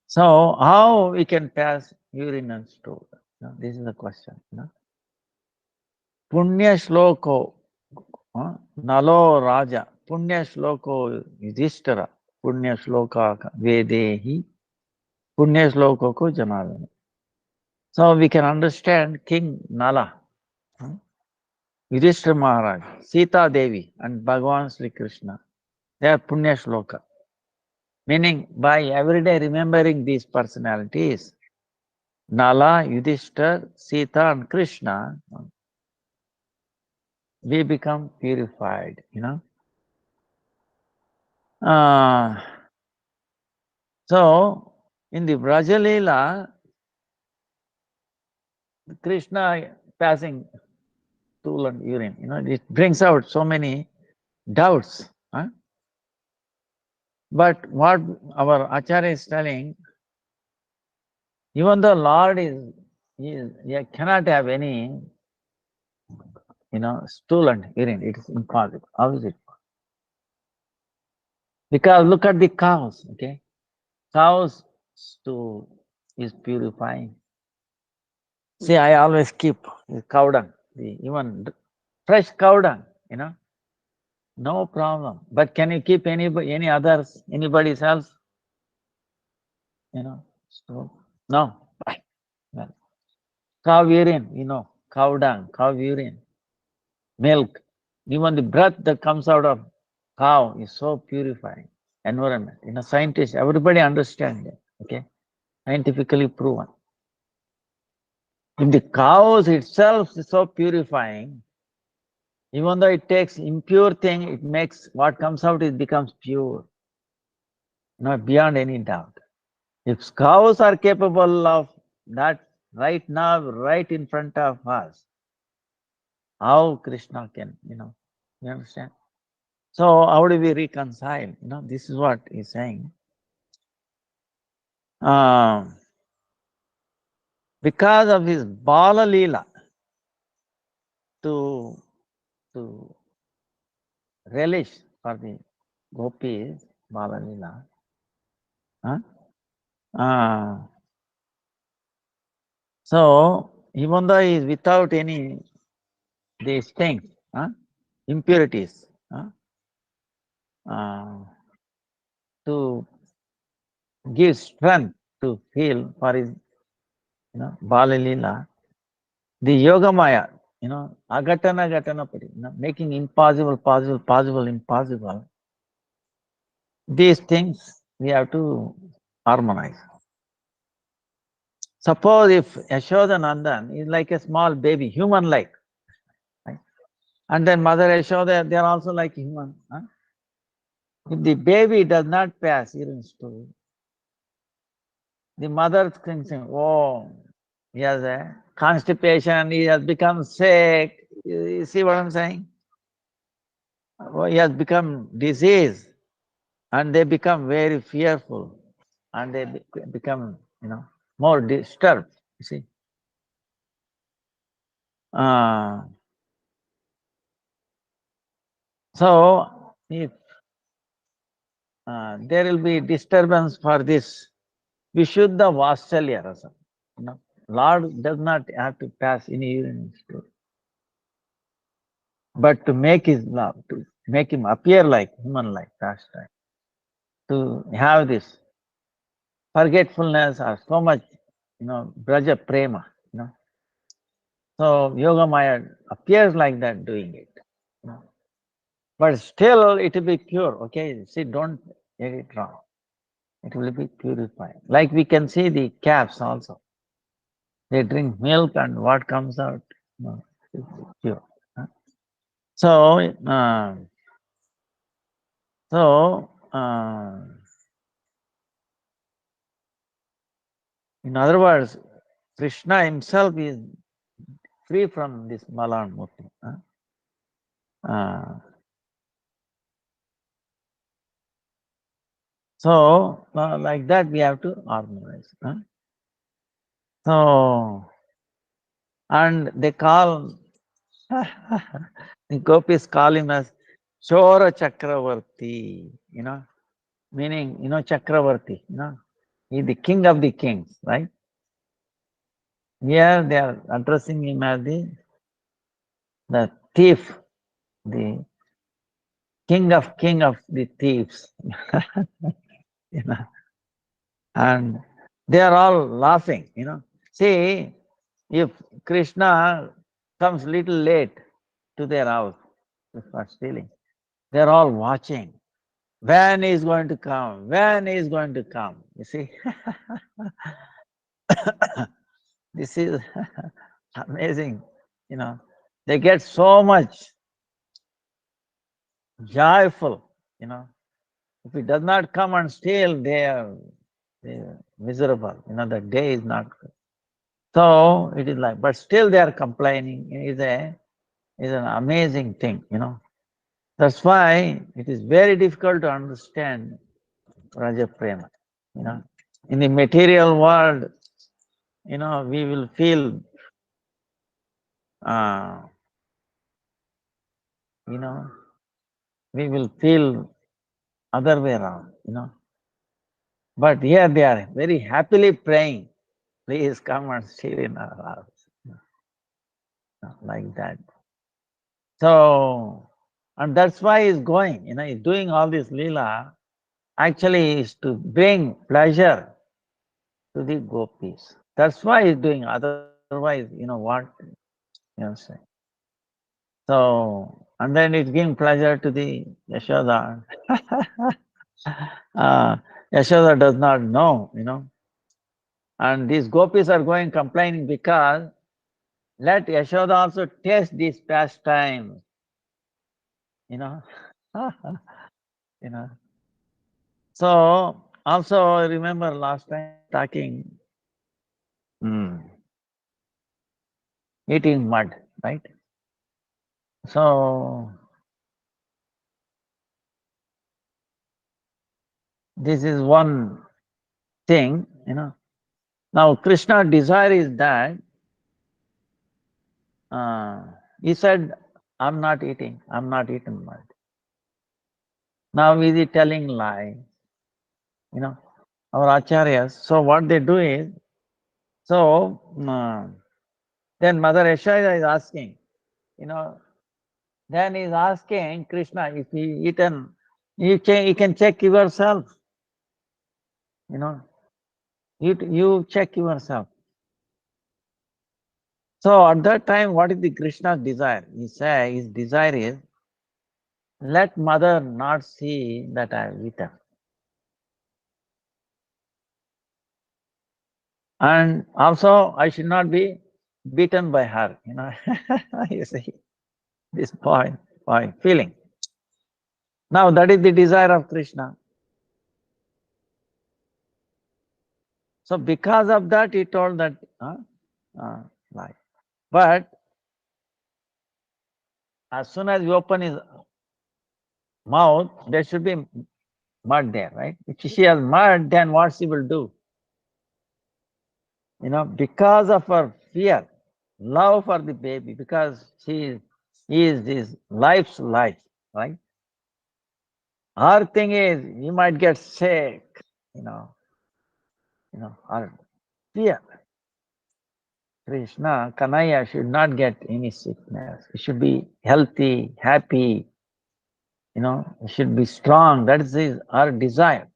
so how we can pass urine and stool? This is the question. Punya shloko nalo raja punya shloko yudhishthira punya shloka vedehi punya shloko ko janavana. So we can understand King Nala, Yudhishthira Maharaj, Sita Devi and Bhagavan Sri Krishna. They are punya shloka. Meaning by everyday remembering these personalities, Nala, Yudhishthira, Sita and Krishna, we become purified, So, in the Brajalila, Krishna passing stool and urine, it brings out so many doubts. But what our Acharya is telling, even though Lord he cannot have any, stool and urine, it is impossible. How is it? Because look at the cows, okay? Cows stool is purifying. See, I always keep the cow dung, even fresh cow dung, no problem. But can you keep any others, anybody's else? Stool? No. Well, cow urine, cow dung, cow urine, milk, even the breath that comes out of cow is so purifying environment. Scientists, everybody understands it, okay? Scientifically proven. If the cows itself is so purifying, even though it takes impure thing, it makes what comes out, it becomes pure. Not beyond any doubt. If cows are capable of that right now, right in front of us, how Krishna can, you understand? So how do we reconcile? This is what he's saying. Because of his Bala Leela, to relish for the gopis, Bala Leela, so even though he is without any these things, impurities, to give strength to feel for his, Bala Leela, the Yoga Maya, agatana gatana pati, making impossible possible, possible impossible. These things we have to harmonize. Suppose if Yashoda Nandan is like a small baby, human-like, right? And then Mother Yashoda, they are also like human. If the baby does not pass urine stool, the mother thinks, oh, he has a constipation, he has become sick. You see what I'm saying? Oh, he has become diseased, and they become very fearful, and they become, more disturbed. You see. So if there will be disturbance for this Vishuddha Vasalya Rasa. Lord does not have to pass any urine stool. But to make his love, to make him appear like human-like pastime, to have this forgetfulness or so much, Braja Prema, So Yoga Maya appears like that doing it. But still it will be pure, okay? See, don't get it wrong. It will be purified. Like we can see the calves also. They drink milk and what comes out, is pure. So in other words, Krishna himself is free from this Malan Murti. So, like that we have to organize. So, and they call, the gopis call him as Chora Chakravarti, meaning, Chakravarti, he's the king of the kings, right? Here they are addressing him as the thief, the king of the thieves. And they are all laughing, See, if Krishna comes little late to their house for stealing, they're all watching. When is going to come? When is going to come? You see, this is amazing. They get so much joyful. If he does not come and steal, they are miserable. The day is not good. So it is like, but still they are complaining. Is an amazing thing. That's why it is very difficult to understand Raja Prema. In the material world, we will feel, we will feel other way around, But here they are very happily praying, please come and steal in our house, like that. So, and that's why he's going, he's doing all this lila, actually is to bring pleasure to the gopis. That's why he's doing, otherwise, what, say. So, and then it's giving pleasure to the Yashoda. Yashoda does not know, And these gopis are going complaining because let Yashoda also taste this pastime, you know. So also I remember last time talking, eating mud, right? So this is one thing, Now Krishna's desire is that he said, I'm not eating mud. Now is he telling lie? Our acharyas. So what they do is, then Mother Yashoda is asking, then he's asking Krishna, if he eaten, you can check yourself, you check yourself. So at that time, what is the Krishna's desire? He says his desire is, let mother not see that I have eaten. And also I should not be beaten by her, you see, this point, feeling. Now that is the desire of Krishna. So because of that, he told that lie. But as soon as you open his mouth, there should be mud there, right? If she has mud, then what she will do? Because of her fear, love for the baby, because he is his life's life, right? Her thing is, you might get sick, or fear. Krishna, Kanaya should not get any sickness. He should be healthy, happy, he should be strong. That is our desire.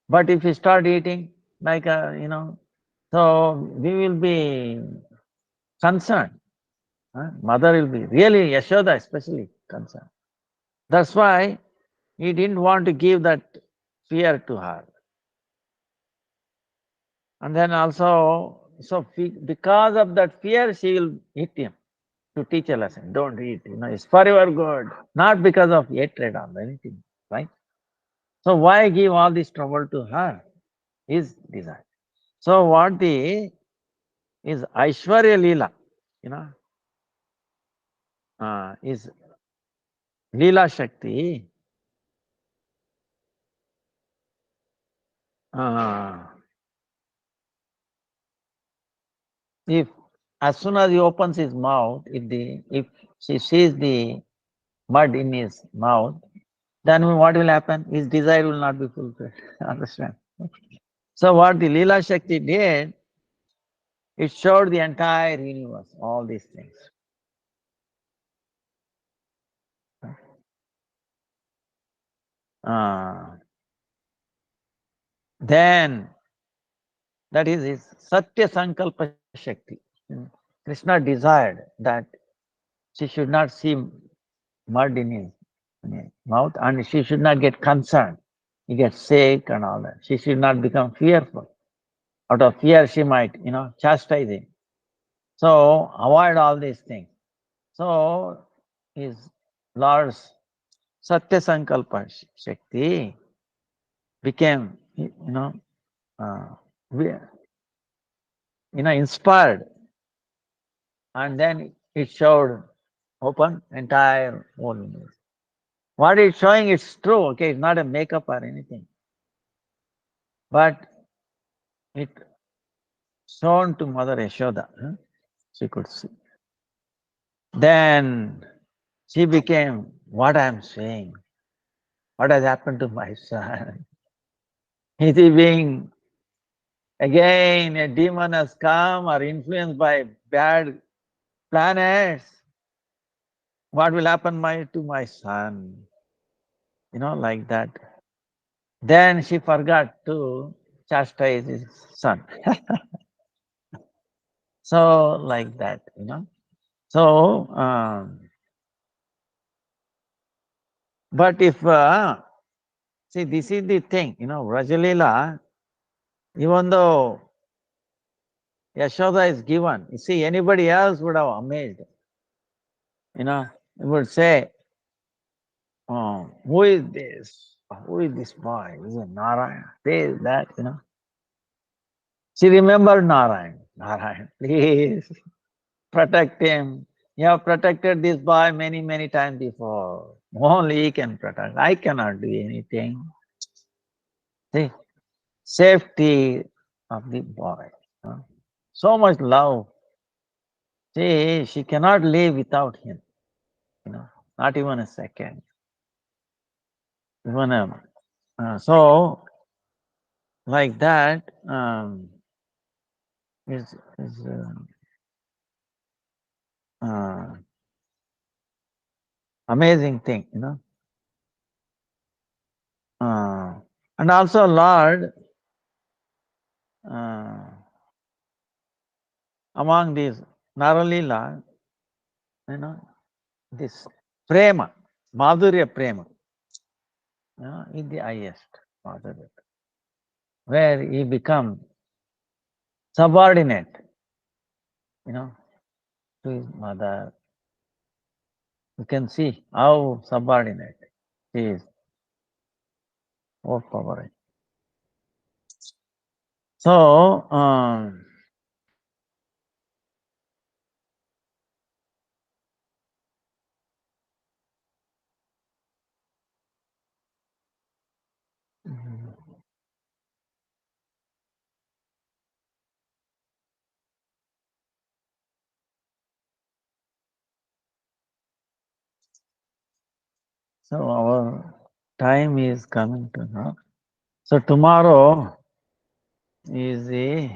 But if you start eating like so we will be concerned. Mother will be really, Yashoda especially concerned. That's why he didn't want to give that fear to her. And then also, so because of that fear, she will hit him to teach a lesson. Don't eat, it's for your good, not because of hatred or anything, right? So why give all this trouble to her? His desire. So what the is Aishwarya Leela, you know, is Leela Shakti. Uh, if as soon as he opens his mouth, if she sees the mud in his mouth, then what will happen? His desire will not be fulfilled. Understand? So what the Leela Shakti did, it showed the entire universe, all these things. Then that is his Satya Sankalpa Shakti. Krishna desired that she should not see mud in his mouth and she should not get concerned. He gets sick and all that. She should not become fearful. Out of fear, she might, chastise him. So avoid all these things. So his Lord's Satya Sankalpa Shakti became, uh, inspired, and then it showed open entire whole universe. What it's showing is true, okay, it's not a makeup or anything. But it shown to Mother Yashoda, she could see. Then she became, what I'm saying, what has happened to my son? Is he being, again, a demon has come or influenced by bad planets? What will happen to my son? Like that. Then she forgot to chastise his son. So, like that. So, but if, see, this is the thing, Rajalila, even though Yashoda is given, you see, anybody else would have amazed. He would say, oh, who is this? Who is this boy? Is it Narayan? This, that. She remembered Narayan. Narayan, please protect him. You have protected this boy many, many times before. Only he can protect. I cannot do anything. See, safety of the boy. So much love. See, she cannot live without him. Not even a second. Even so, like that is amazing thing. And also, Lord, among these Naralila, this prema, madhurya prema, is the highest madhurya, where he becomes subordinate, to his mother. You can see how subordinate he is, overpowering. So, our time is coming to now. So tomorrow is the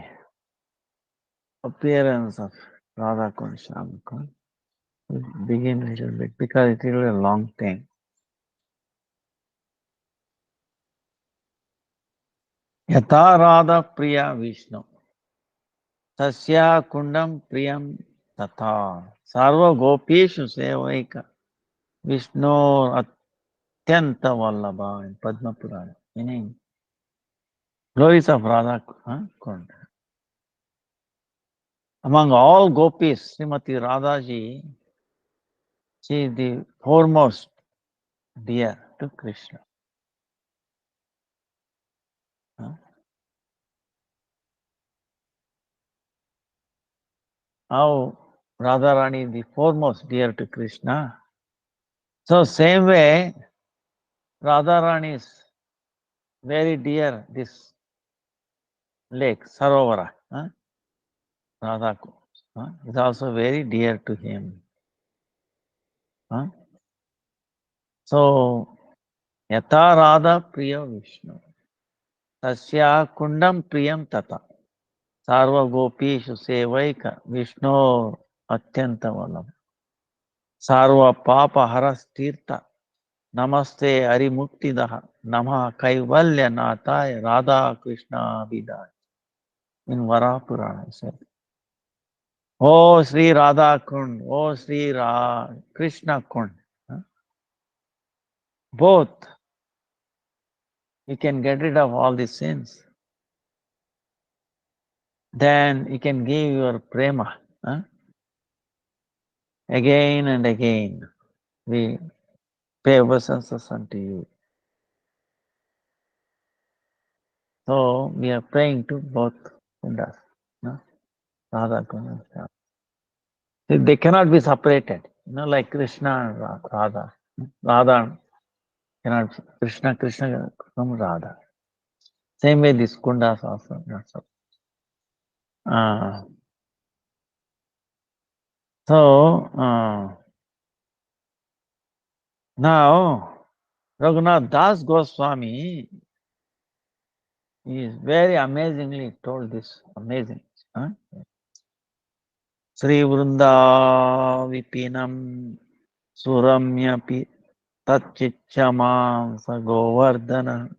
appearance of Radha Kund Shyam. We'll begin a little bit because it will be a long thing. Yatha Radha Priya Vishnu Tasya Kundam Priyam Tatha Sarva Gopeshu Sevaika Vishnu Atyanta Vallabha in Padma Purana, meaning glories of Radha Kund. Among all gopis, Srimati Radhaji, she is the foremost dear to Krishna. how Radharani is the foremost dear to Krishna. So same way, Radharani is very dear this lake, Sarovara. Radha is also very dear to him. So, Yata Radha Priya Vishnu. Tasya Kundam Priyam Tata. Sarva Gopishu Sevaika Vishnu Atyanta Valam. Sarva Papa Haras Tirtha. Namaste Arimuktidaha. Namaha Kaivalya Nataya Radha Krishna Vidaya. In Vara Purana it said. Oh Sri Radha Kund. Oh Sri Krishna Kund. Both. You can get rid of all the sins. Then you can give your prema. Again and again. We pay obeisances unto you. So we are praying to both kundas. Radha Kunda. They cannot be separated. Like Krishna and Radha. Radha cannot, Krishna from Radha. Same way this kundas also. So now Raghunath Das Goswami is very amazingly told this. Amazing. Sri Vrunda Vipinam Suramyapi Tatchichamam Sa Govardhana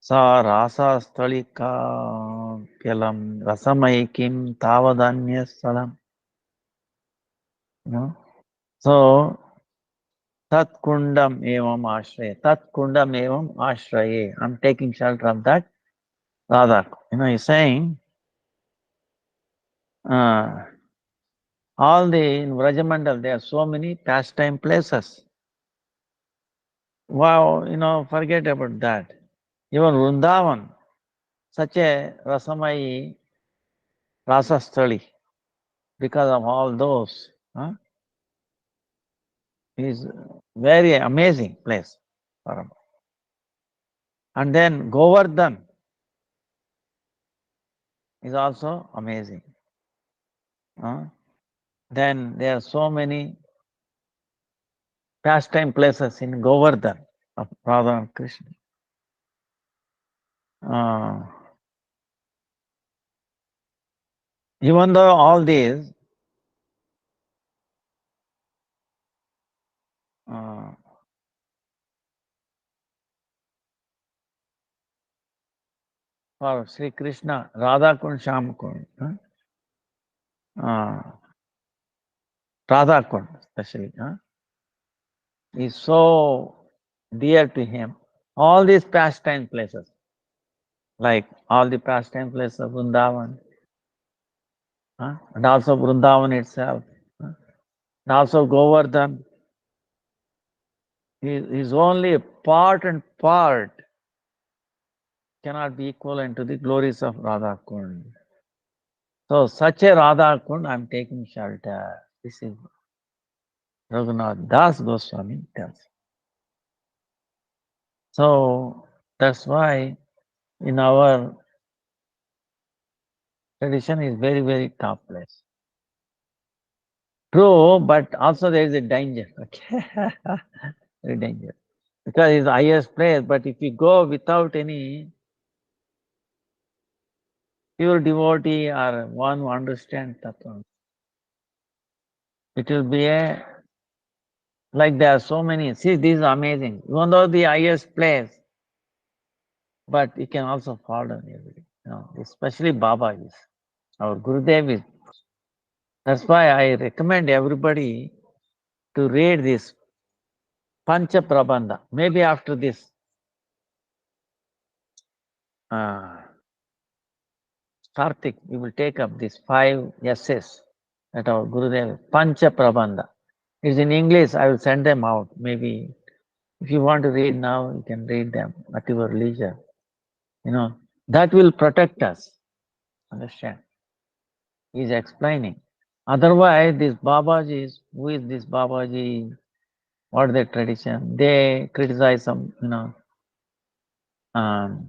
Sa Rasa Stalika Pyalam Rasamaikim Tavadanya Salam. So Tat Kundam Evam Ashraye. Tat Kundam Evam Ashraye. I'm taking shelter of that Radha. He's saying all the in Vrajamandal, there are so many pastime places. Wow, forget about that. Even Vrindavan, such a Rasamai Rasastali, because of all those, is very amazing place. And then Govardhan is also amazing. Then there are so many pastime places in Govardhan of Radha and Krishna. Even though all these for Sri Krishna, Radha Kund, Sham Kund, Radha Kund especially, is so dear to him. All these pastime places, like all the pastime places of Vrindavan, and also Vrindavan itself, and also Govardhan, is only part and part cannot be equivalent to the glories of Radha Kund. So such a Radha Kund, I'm taking shelter. This is Raghunath Das Goswami tells. So that's why in our tradition is very, very top place. True, but also there is a danger. Okay, very danger. Because it's the highest place, but if you go without any pure devotee or one who understands Tattva, it will be like there are so many. See, this is amazing. Even though the highest place, but it can also fall down every day. Especially Baba is. Our Gurudev is. That's why I recommend everybody to read this Pancha Prabandha. Maybe after this, Karthik, we will take up these 5 essays that our Gurudev, Pancha Prabandha. It's in English, I will send them out. Maybe if you want to read now, you can read them at your leisure. That will protect us. Understand? He's explaining. Otherwise, this Babajis, who is this Babaji? What is their tradition? They criticize some, um,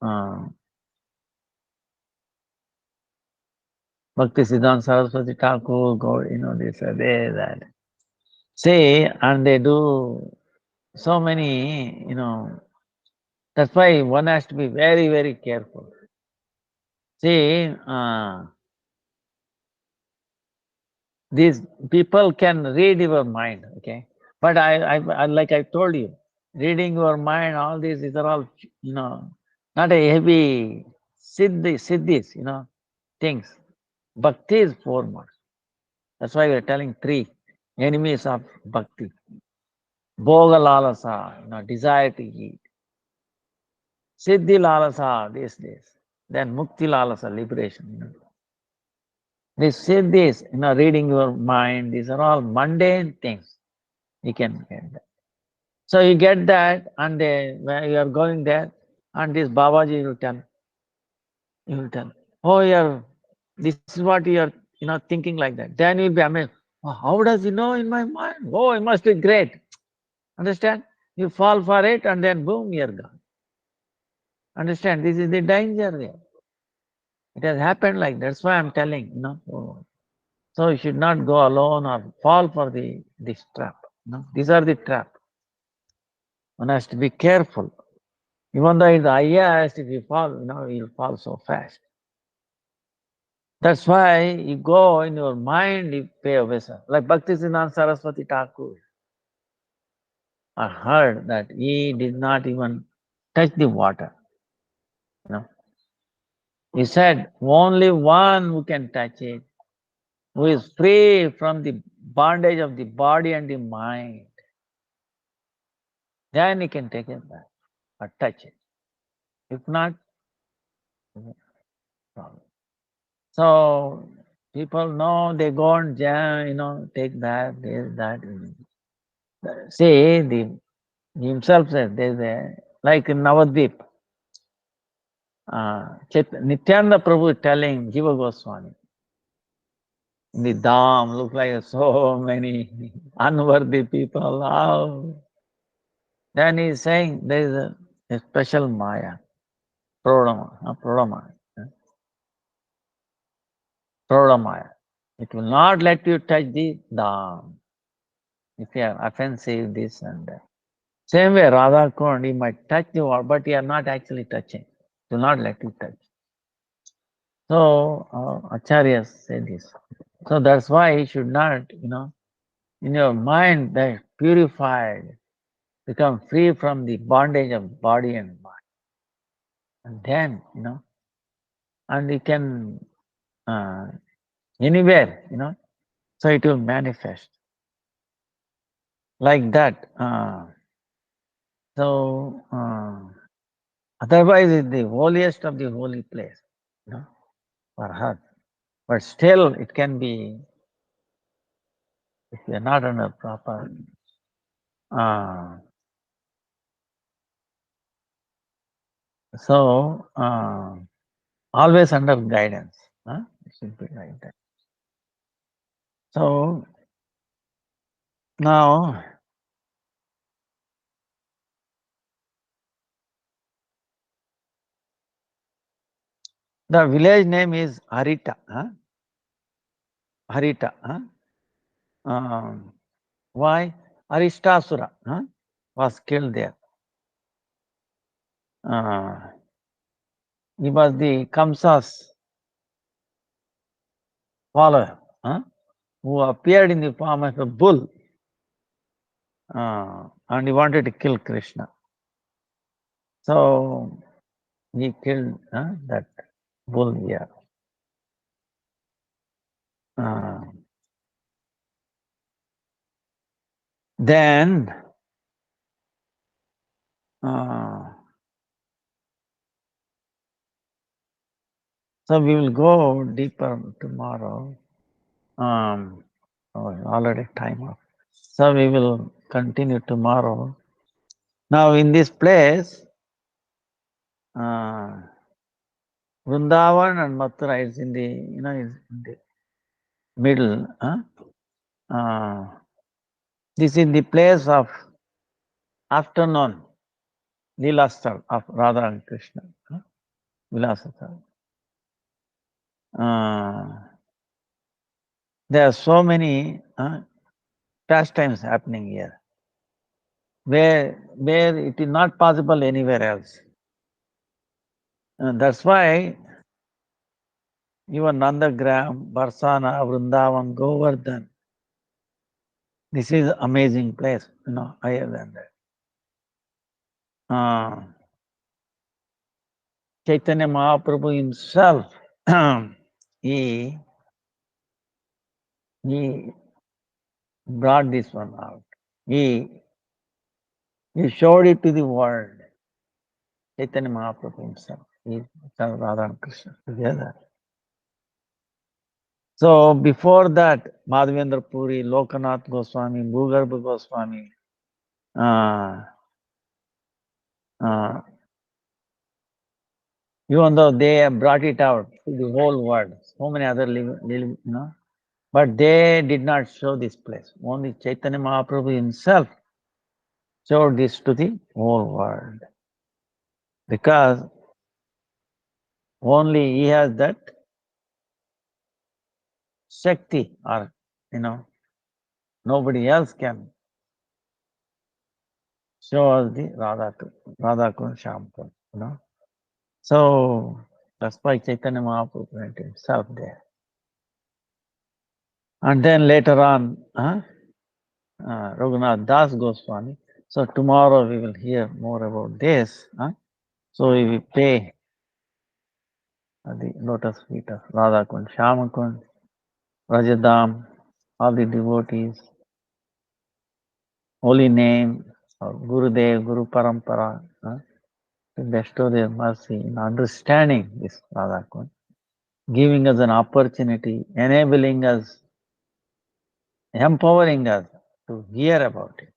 um, Bhakti Siddhanta Saraswati Thakur, God, this, they, that. Say, and they do so many, that's why one has to be very, very careful. See, these people can read your mind, okay? But I like I told you, reading your mind, all these are all, not a heavy siddhis, things. Bhakti is foremost. That's why we're telling three enemies of bhakti. Bhoga lalasa, desire to eat. Siddhi lalasa, this. Then mukti lalasa, liberation. These siddhis, reading your mind, these are all mundane things. You can get that. So you get that, and when you are going there, and this Babaji will tell, oh, this is what you are, thinking like that. Then you'll be amazed. Oh, how does he know in my mind? Oh, it must be great. Understand? You fall for it, and then boom, you're gone. Understand? This is the danger there. It has happened like that. That's why I'm telling, Oh. So you should not go alone or fall for this trap. These are the trap. One has to be careful. Even though it's the highest, if you fall, you'll fall so fast. That's why you go in your mind, you pay obeisance. Like Bhaktisiddhanta Saraswati Thakur. I heard that he did not even touch the water. He said, only one who can touch it, who is free from the bondage of the body and the mind, then he can take it back or touch it. If not, problem. So people know they go and take that, this, that. See, himself says there's like in Navadvip, Nityananda Prabhu telling Jiva Goswami, in the Dham, look like so many unworthy people. Oh. Then he's saying there is a special Maya, Prodama, Maya. It will not let you touch the Dham. If you are offensive, this and that. Same way, Radha Kund, he might touch the water, but you are not actually touching. Do not let you touch. So, Acharyas say this. So that's why you should not, in your mind that purified, become free from the bondage of body and mind. And then, and you can, anywhere, so it will manifest. Like that. So, otherwise, it's the holiest of the holy place, for her. But still, it can be, if you are not under proper, so always under guidance. It should be like that. So now, the village name is Harita. Harita. Why? Aristasura was killed there. He was the Kamsa's follower, who appeared in the form of a bull, and he wanted to kill Krishna. So he killed that bull here. Then so we will go deeper tomorrow. Already time up. So we will continue tomorrow. Now in this place, Vrindavan and Mathura is in the, is in the middle. This is the place of afternoon Leelastal of Radha and Krishna. Vilasastal. There are so many pastimes happening here, where it is not possible anywhere else. And that's why even Nandagram, Barsana, Vrindavan, Govardhan, this is amazing place, higher than that. Chaitanya Mahaprabhu himself, he brought this one out. He showed it to the world. Chaitanya Mahaprabhu himself, he Radha and Krishna together. So before that, Madhavendra Puri, Lokanath Goswami, Bhugarbha Goswami, even though they have brought it out to the whole world, so many other but they did not show this place. Only Chaitanya Mahaprabhu himself showed this to the whole world. Because only he has that Shakti, or nobody else can show us the Radha Kund, Shyam Kund, So that's why Chaitanya Mahaprabhu went himself there. And then later on, Raghunath Das Goswami. So tomorrow we will hear more about this. So we will pay the lotus feet of Radha Kund, Shyama Kund, Rajadam, all the devotees, holy name of Gurudev, Guru Parampara, to bestow their mercy in understanding this Radha Kund, giving us an opportunity, enabling us, empowering us to hear about it.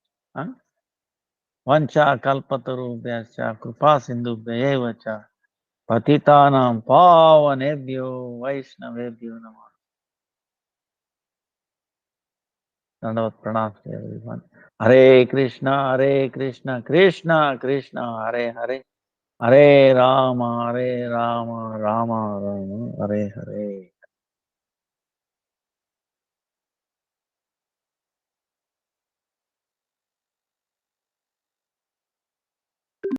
Vancha kalpatarubhyascha kripa sindhubhya eva cha patitanam pavanebhyo vaishnavebhyo namah. Dandavat pranam to everyone. Hare Krishna, Krishna Krishna, Hare Hare, Hare Rama, Rama Rama, Hare Hare.